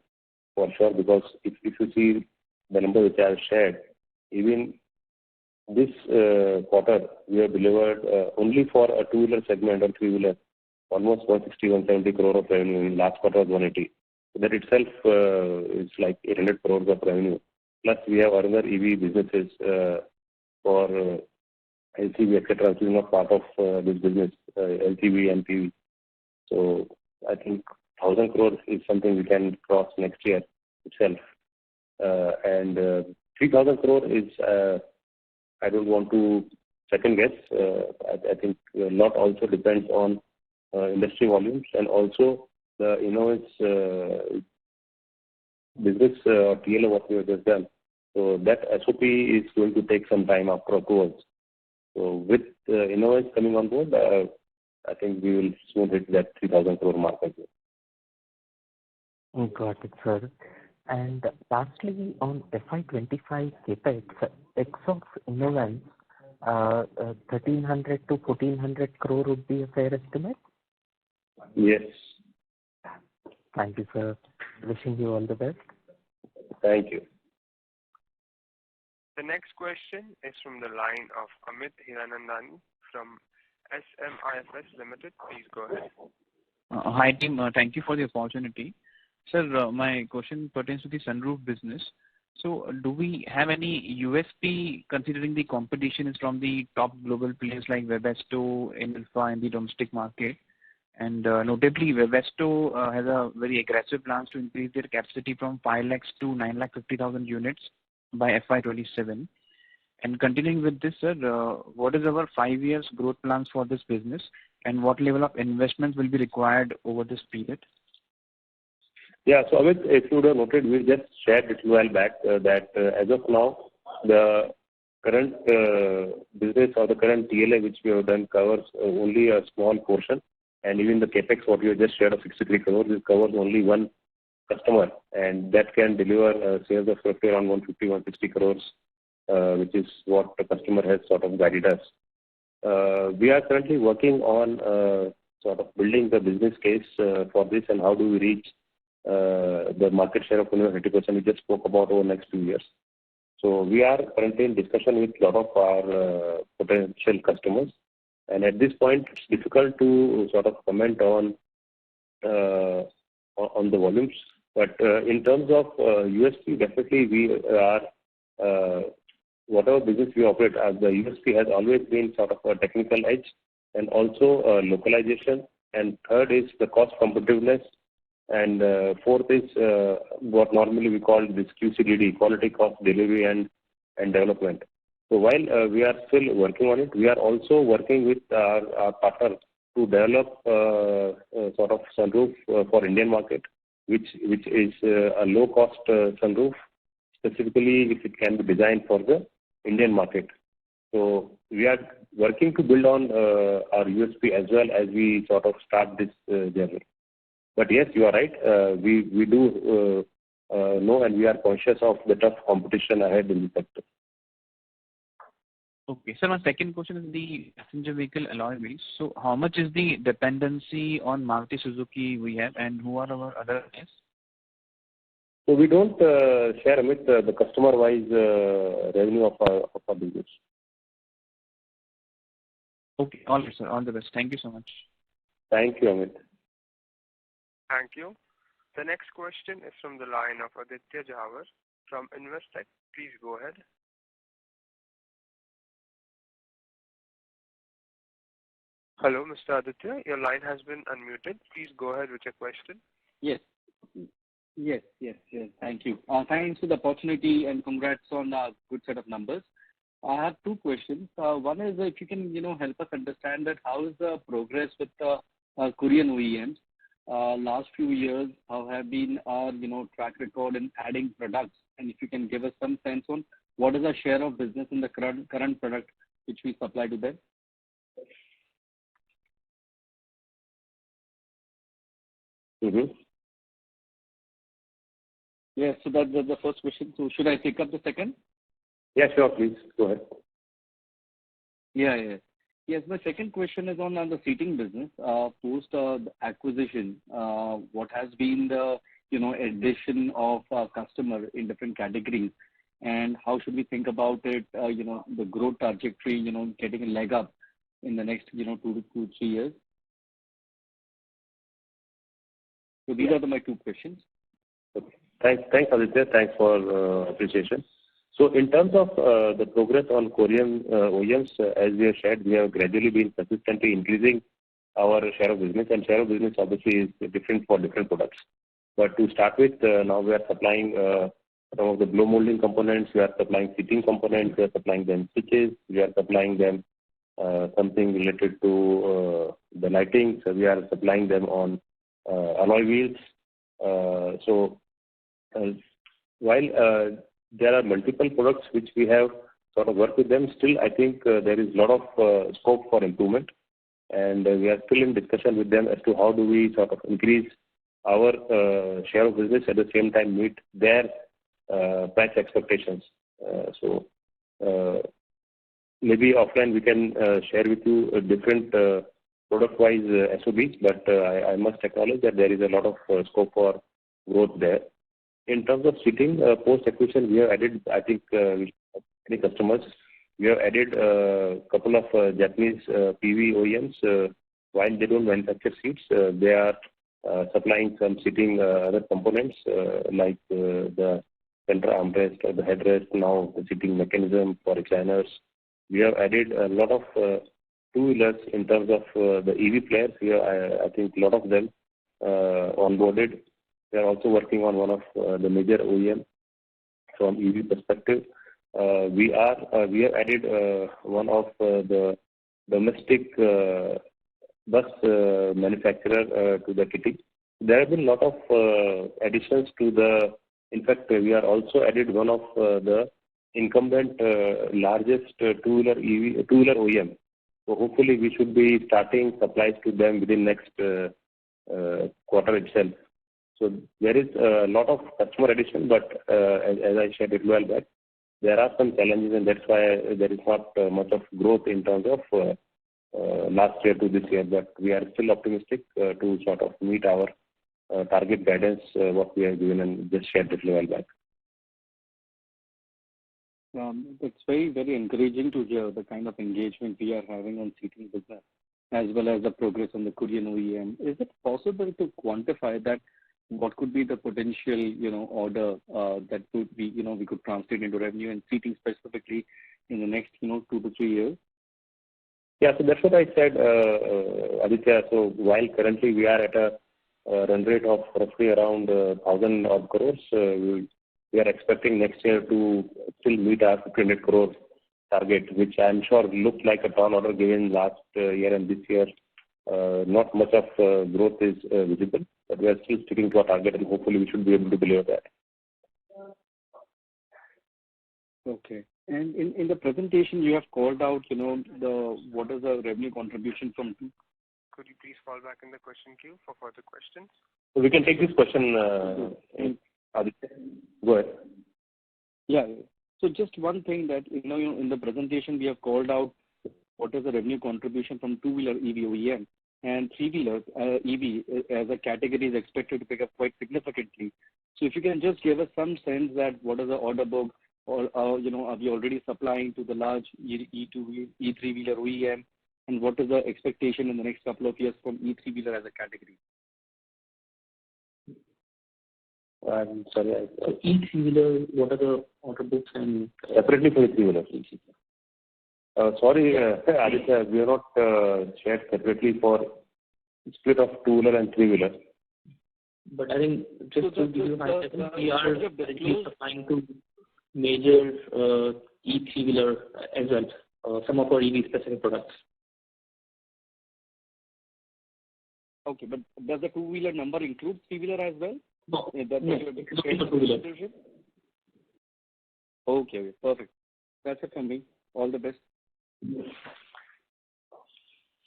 for sure. Because if you see the number which I have shared, even this quarter we have delivered only for a two-wheeler segment or three-wheeler almost 160-170 crore of revenue. In last quarter was 180. So that itself is like 800 crores of revenue. Plus, we have other EV businesses for LCV, etc., which is not part of this business, LCV, MPV. So, I think 1,000 crores is something we can cross next year itself. And 3,000 crore is, I don't want to second guess. I think a lot also depends on industry volumes and also the Innoviz business TL what we have just done. So that SOP is going to take some time after approvals. So with Innoviz coming on board, I think we will soon hit that 3,000 crore mark again. Got it, sir. And lastly, on FY25 capex, X of Innoviz, 1,300 to 1,400 crore would be a fair estimate? Yes. Thank you, sir. Wishing you all the best. Thank you. The next question is from the line of Amit Hiranandani from SMIFS Limited. Please go ahead. Hi, team. Thank you for the opportunity. Sir, my question pertains to the sunroof business. So, do we have any USP considering the competition is from the top global players like Webasto, Alpha in the domestic market? And notably, Webasto has a very aggressive plans to increase their capacity from 5 lakhs to 9,50,000 units by FY27. And continuing with this, sir, what is our 5 years growth plans for this business, and what level of investment will be required over this period? Yeah. So Amit, if you would have noted, we just shared a little while back that as of now, the current business or the current TLA which we have done covers only a small portion, and even the capex what we have just shared of 63 crores, it covers only one customer, and that can deliver sales of roughly around 150-160 crores, which is what the customer has sort of guided us. We are currently working on sort of building the business case for this, and how do we reach the market share of 30% we just spoke about over the next 2 years. So we are currently in discussion with a lot of our potential customers, and at this point it's difficult to sort of comment on the volumes. But in terms of USP, definitely we are whatever business we operate, the USP has always been sort of a technical edge and also localization, and third is the cost competitiveness, and fourth is what normally we call this QCDD, quality, cost, delivery, and development. So while we are still working on it, we are also working with our partner to develop sort of sunroof for Indian market, which is a low cost sunroof, specifically if it can be designed for the Indian market. So we are working to build on our USP as well as we sort of start this journey. But yes, you are right. We do know, and we are conscious of the tough competition ahead in the sector. Okay. So my second question is the passenger vehicle alloy wheels. So how much is the dependency on Maruti Suzuki we have, and who are our other clients? So we don't share, Amit, the customer-wise revenue of our business. Okay. All right, sir. All the best. Thank you so much. Thank you, Amit. Thank you. The next question is from the line of Aditya Jhawar from Investec. Please go ahead. Hello, Mr. Aditya. Your line has been unmuted. Please go ahead with your question. Yes. Thank you. Thanks for the opportunity and congrats on a good set of numbers. I have two questions. One is if you can, help us understand that how is the progress with the Korean OEMs. Last few years, how have been our, track record in adding products, and if you can give us some sense on what is our share of business in the current product which we supply to them. Mm-hmm. Yes, so that's the first question. So should I take up the second? Yeah, sure, please. Go ahead. Yeah. Yes, my second question is on the seating business. Post the acquisition, what has been the, addition of customer in different categories, and how should we think about it, the growth trajectory, getting a leg up in the next, 2 to 3 years? So these are my two questions. Okay. Thanks, Aditya. Thanks for appreciation. So in terms of the progress on Korean OEMs, as we have shared, we have gradually been consistently increasing our share of business, and share of business obviously is different for different products. But to start with, now we are supplying some of the blow molding components, we are supplying seating components, we are supplying them switches, we are supplying them something related to the lighting, so we are supplying them on alloy wheels. While there are multiple products which we have sort of worked with them, still I think there is a lot of scope for improvement, and we are still in discussion with them as to how do we sort of increase our share of business, at the same time meet their price expectations. Maybe offline we can share with you a different product-wise SOBs, but I must acknowledge that there is a lot of scope for growth there. In terms of seating, post-acquisition, we have added, I think, many customers. We have added a couple of Japanese PV OEMs. While they don't manufacture seats, they are supplying some seating other components like the center armrest or the headrest, now the seating mechanism for recliners. We have added a lot of two-wheelers in terms of the EV players. I think a lot of them onboarded. We are also working on one of the major OEM from EV perspective. we have added one of the domestic bus manufacturer to the kitty. There have been a lot of additions to the. In fact, we are also added one of the incumbent largest two-wheeler OEM. So hopefully we should be starting supplies to them within next quarter itself. So there is a lot of customer addition, but as I shared it well back, there are some challenges, and that's why there is not much of growth in terms of last year to this year. But we are still optimistic to sort of meet our target guidance, what we have given and just shared it well back. It's very, very encouraging to hear the kind of engagement we are having on seating business, as well as the progress on the Korean OEM. Is it possible to quantify that? What could be the potential, order that could be, we could translate into revenue and seating specifically in the next, 2 to 3 years? Yeah, so that's what I said, Aditya. So while currently we are at a run rate of roughly around 1,000 odd crores, we are expecting next year to still meet our 1,500 crore target, which I'm sure looked like a tall order given last year and this year. Not much of growth is visible, but we are still sticking to our target, and hopefully we should be able to deliver that. Okay. And in the presentation, you have called out, what is the revenue contribution from. Could you please fall back in the question queue for further questions? So we can take this question, Aditya. Go ahead. Yeah. So just one thing that, in the presentation, we have called out what is the revenue contribution from two-wheeler EV OEM, and three-wheeler EV as a category is expected to pick up quite significantly. So if you can just give us some sense that what is the order book, or are we already supplying to the large E3-wheeler OEM, and what is the expectation in the next couple of years from E3-wheeler as a category? I'm sorry. So E3-wheeler, what are the order books and Separately for E3-wheeler. Sorry, Aditya, we are not shared separately for split of two-wheeler and three-wheeler. But I think just to give you an idea, we are currently supplying to major E3-wheeler as well, some of our EV-specific products. Okay, but does the two-wheeler number include three-wheeler as well? No, That's it's for two-wheeler. Okay, perfect. That's it from me. All the best.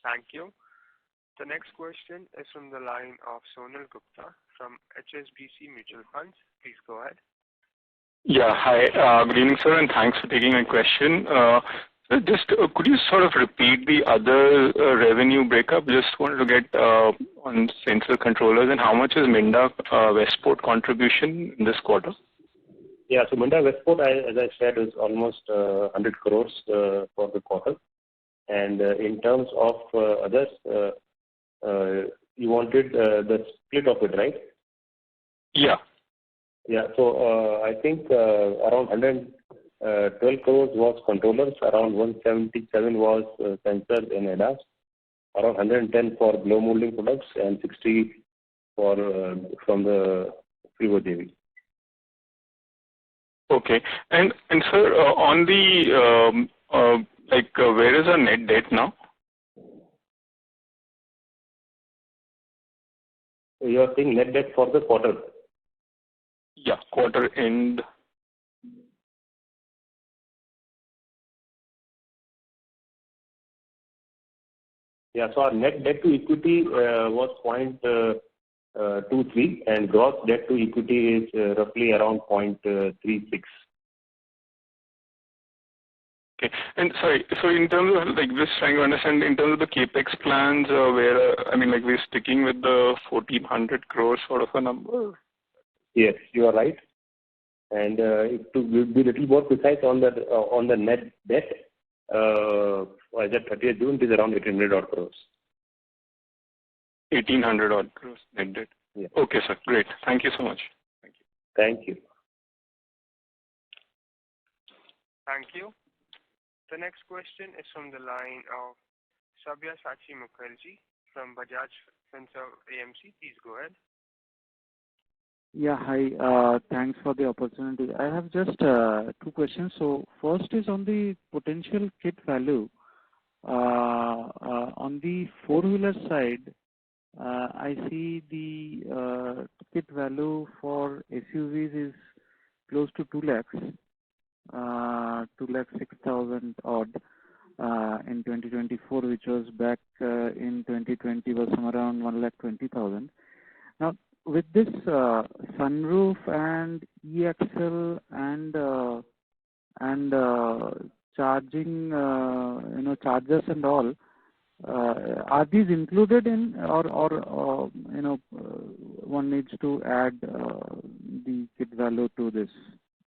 Thank you. The next question is from the line of Sonal Gupta from HSBC Mutual Funds. Please go ahead. Yeah, hi. Good evening, sir, and thanks for taking my question. Just could you sort of repeat the other revenue breakup? Just wanted to get on sensor controllers, and how much is Minda Westport contribution in this quarter? Yeah, so Minda Westport, as I said, is almost 100 crores for the quarter. And in terms of others, you wanted the split of it, right? Yeah. Yeah, so I think around 112 crores was controllers, around 177 was sensors in ADAS, around 110 for blow molding products, and 60 for from the Freevo JV. Okay. And sir, on the where is our net debt now? You are saying net debt for the quarter? Yeah, quarter end. Yeah, so our net debt to equity was 0.23, and gross debt to equity is roughly around 0.36. Okay. And sorry, so in terms of just trying to understand, in terms of the capex plans, where we're sticking with the 1,400 crores sort of a number. Yes, you are right. And to be a little more precise on the net debt, as at 30th June, it is around 1,800 odd crores. 1,800 odd crores net debt. Yeah. Okay, sir. Great. Thank you so much. Thank you. Thank you. Thank you. The next question is from the line of Sabyasachi Mukherjee from Bajaj Finserv AMC. Please go ahead. Yeah, hi. Thanks for the opportunity. I have just two questions. So first is on the potential kit value. On the four-wheeler side, I see the kit value for SUVs is close to 2 lakhs, 2 lakh 6,000 odd in 2024, which was back in 2020 was somewhere around 1 lakh 20,000. Now, with this sunroof and e-axle and charging, chargers and all, are these included in, or one needs to add the kit value to this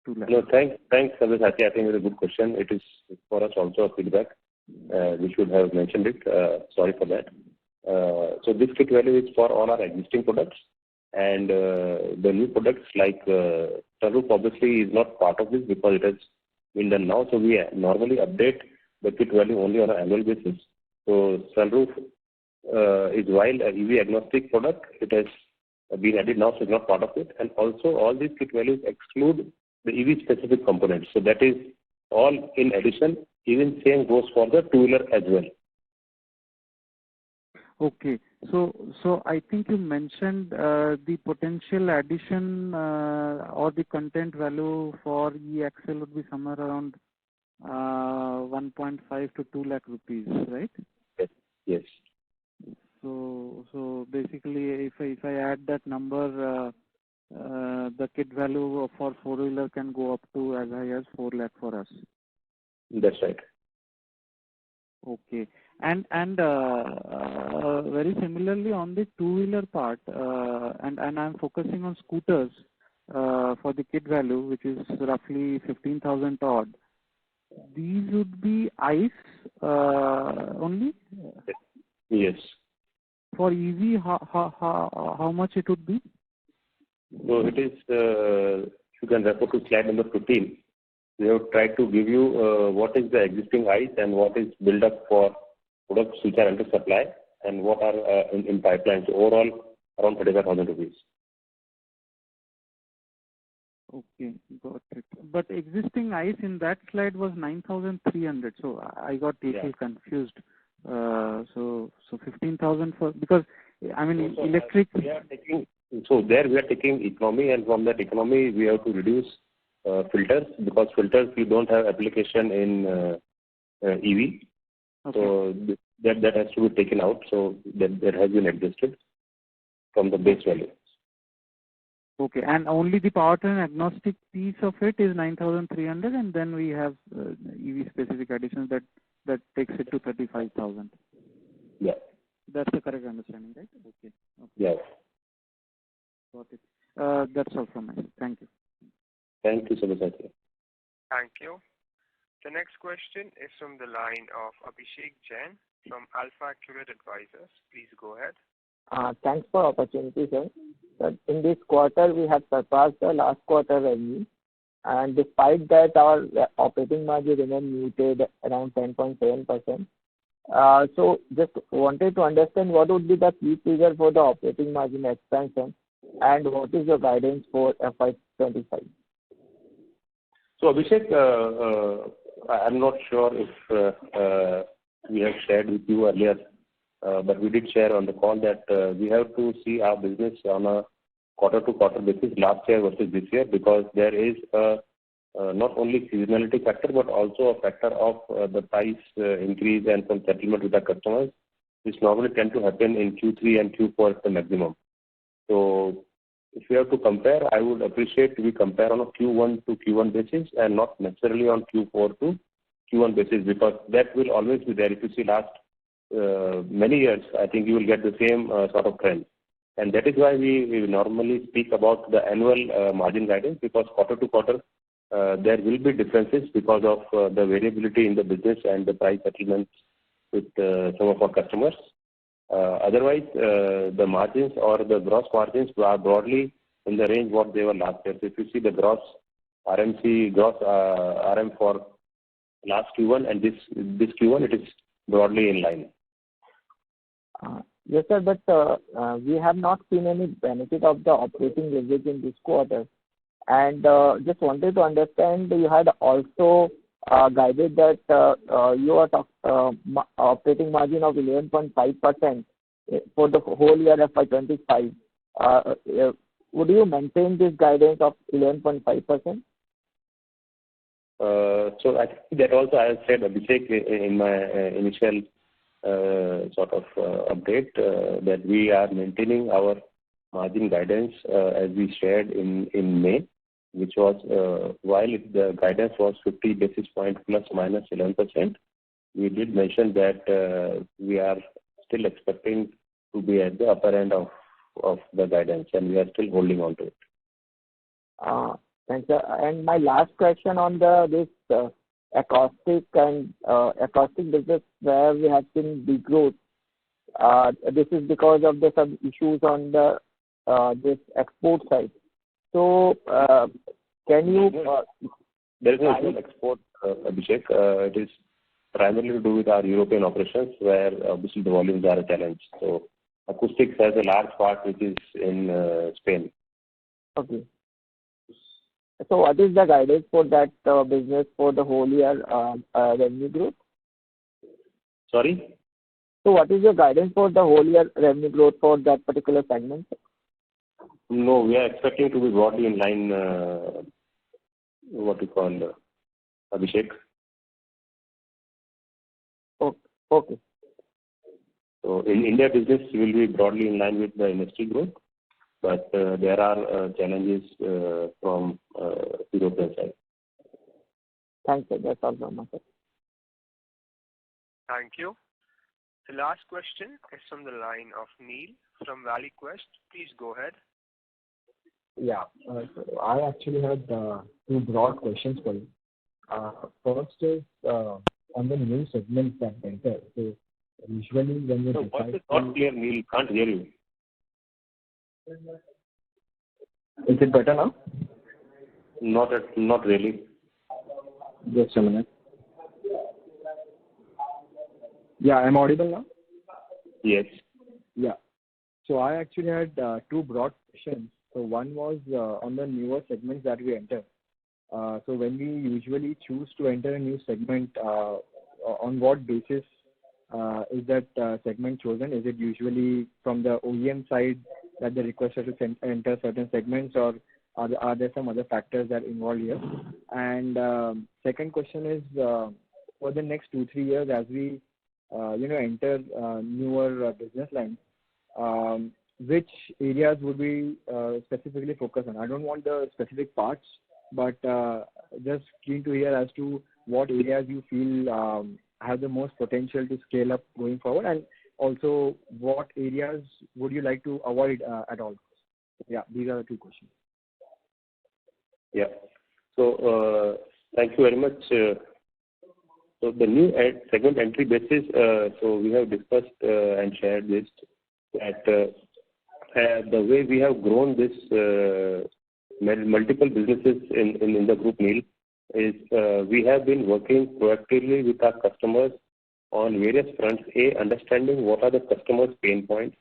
2 lakh? No, thanks, Sabyasachi. I think it's a good question. It is for us also a feedback. We should have mentioned it. Sorry for that. So this kit value is for all our existing products, and the new products like sunroof obviously is not part of this because it has been done now. So we normally update the kit value only on an annual basis. So sunroof is while a EV agnostic product, it has been added now, so it's not part of it. And also all these kit values exclude the EV specific components. So that is all in addition. Even same goes for the two-wheeler as well. Okay. So I think you mentioned the potential addition or the content value for e-axle would be somewhere around 1.5 to 2 lakh rupees, right? Yes. So basically, if I add that number, the kit value for four-wheeler can go up to as high as 4 lakh for us. That's right. Okay. And very similarly on the two-wheeler part, and I'm focusing on scooters for the kit value, which is roughly 15,000 odd. These would be ICE only? Yes. For EV, how much it would be? So it is, you can refer to slide number 15. We have tried to give you what is the existing ICE and what is built up for products which are under supply and what are in pipeline. So overall, around 35,000 rupees. Okay, got it. But existing ICE in that slide was 9,300. So I got little confused. So 15,000 for, because I mean electric. We are taking, so there we are taking economy, and from that economy we have to reduce filters, because filters we don't have application in EV. Okay. So that has to be taken out. So that has been adjusted from the base value. Okay, and only the powertrain agnostic piece of it is 9,300, and then we have EV specific additions that takes it to 35,000. Yeah. That's the correct understanding, right? Okay. Yes. Got it. That's all from me. Thank you. Thank you, Sabyasachi. Thank you. The next question is from the line of Abhishek Jain from AlphaStreet Advisors. Please go ahead. Thanks for opportunity, sir. But in this quarter, we have surpassed the last quarter revenue, and despite that, our operating margin remained muted around 10.7%. So just wanted to understand what would be the key figure for the operating margin expansion, and what is your guidance for FY25? So Abhishek, I'm not sure if we have shared with you earlier, but we did share on the call that we have to see our business on a quarter-to-quarter basis, last year versus this year, because there is not only seasonality factor, but also a factor of the price increase and some settlement with our customers, which normally tend to happen in Q3 and Q4 at the maximum. So if we have to compare, I would appreciate we compare on a Q1 to Q1 basis and not necessarily on Q4 to Q1 basis, because that will always be there. If you see last many years, I think you will get the same sort of trend. And that is why we normally speak about the annual margin guidance, because quarter to quarter there will be differences because of the variability in the business and the price settlements with some of our customers. Otherwise, the margins or the gross margins are broadly in the range what they were last year. So if you see the gross RMC, gross RM for last Q1 and this Q1, it is broadly in line. Yes, sir, but we have not seen any benefit of the operating leverage in this quarter. And just wanted to understand, you had also guided that you are operating margin of 11.5% for the whole year FY25. Would you maintain this guidance of 11.5%? So I think that also I said, Abhishek, in my initial sort of update that we are maintaining our margin guidance as we shared in May, which was while the guidance was 50 basis point plus minus 11%, we did mention that we are still expecting to be at the upper end of the guidance, and we are still holding on to it. Thanks, sir. And my last question on this acoustic business where we have seen degrowth. This is because of some issues on this export side. So, can you? There is no export, Abhishek. It is primarily to do with our European operations, where obviously the volumes are a challenge. So, acoustics has a large part which is in Spain. Okay. So, what is the guidance for that business for the whole year revenue growth? Sorry? So, what is your guidance for the whole year revenue growth for that particular segment? No, we are expecting to be broadly in line, what we call Abhishek. Okay. So, in India business, we will be broadly in line with the industry growth, but there are challenges from European side. Thanks, sir. That's all from my side. Thank you. The last question is from the line of Neil from Valley Quest. Please go ahead. Yeah. So I actually had two broad questions for you. First is on the new segments that enter. So usually when you decide... It's not clear, Neil. Can't hear you. Is it better now? Not really. Just a minute. Yeah, I'm audible now? Yes. Yeah. So I actually had two broad questions. So one was on the newer segments that we enter. So when we usually choose to enter a new segment, on what basis is that segment chosen? Is it usually from the OEM side that they request us to enter certain segments, or are there some other factors that involve here? And second question is for the next 2-3 years as we enter newer business lines, which areas would we specifically focus on? I don't want the specific parts, but just keen to hear as to what areas you feel have the most potential to scale up going forward, and also what areas would you like to avoid at all? Yeah, these are the two questions. Yeah. So thank you very much. So the new segment entry basis, so we have discussed and shared this, that the way we have grown this multiple businesses in the group, Neil, is we have been working proactively with our customers on various fronts. Understanding what are the customers' pain points,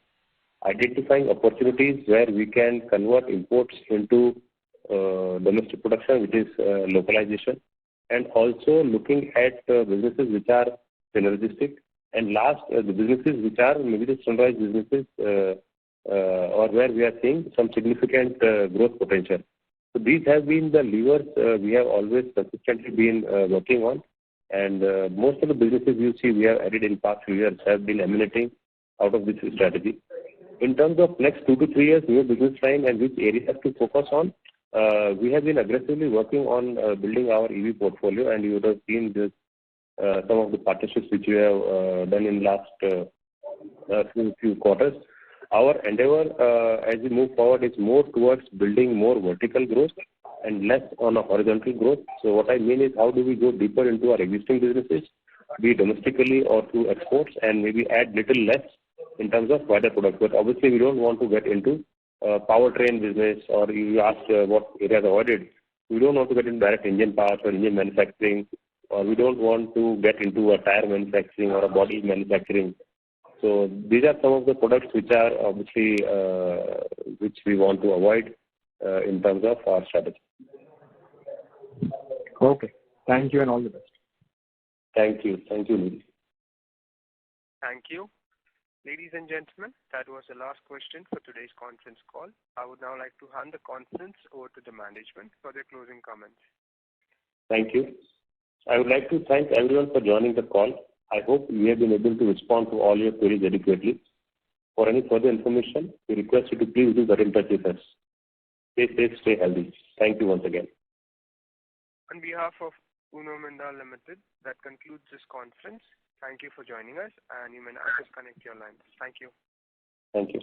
identifying opportunities where we can convert imports into domestic production, which is localization, and also looking at businesses which are synergistic, and last, the businesses which are maybe the sunrise businesses or where we are seeing some significant growth potential. So these have been the levers we have always consistently been working on, and most of the businesses you see we have added in past few years have been emanating out of this strategy. In terms of next 2 to 3 years, new business line and which areas to focus on, we have been aggressively working on building our EV portfolio, and you would have seen this, some of the partnerships which we have done in last few quarters. Our endeavor as we move forward is more towards building more vertical growth and less on a horizontal growth. So what I mean is how do we go deeper into our existing businesses, be it domestically or through exports, and maybe add little less in terms of wider products. But obviously we don't want to get into powertrain business, or you asked what areas avoided. We don't want to get into direct engine parts or engine manufacturing, or we don't want to get into a tire manufacturing or a body manufacturing. So these are some of the products which are obviously which we want to avoid in terms of our strategy. Okay. Thank you and all the best. Thank you. Thank you, Nidhi. Thank you. Ladies and gentlemen, that was the last question for today's conference call. I would now like to hand the conference over to the management for their closing comments. Thank you. I would like to thank everyone for joining the call. I hope we have been able to respond to all your queries adequately. For any further information, we request you to please do get in touch with us. Stay safe, stay healthy. Thank you once again. On behalf of Minda Ltd, that concludes this conference. Thank you for joining us, and you may now disconnect your lines. Thank you. Thank you.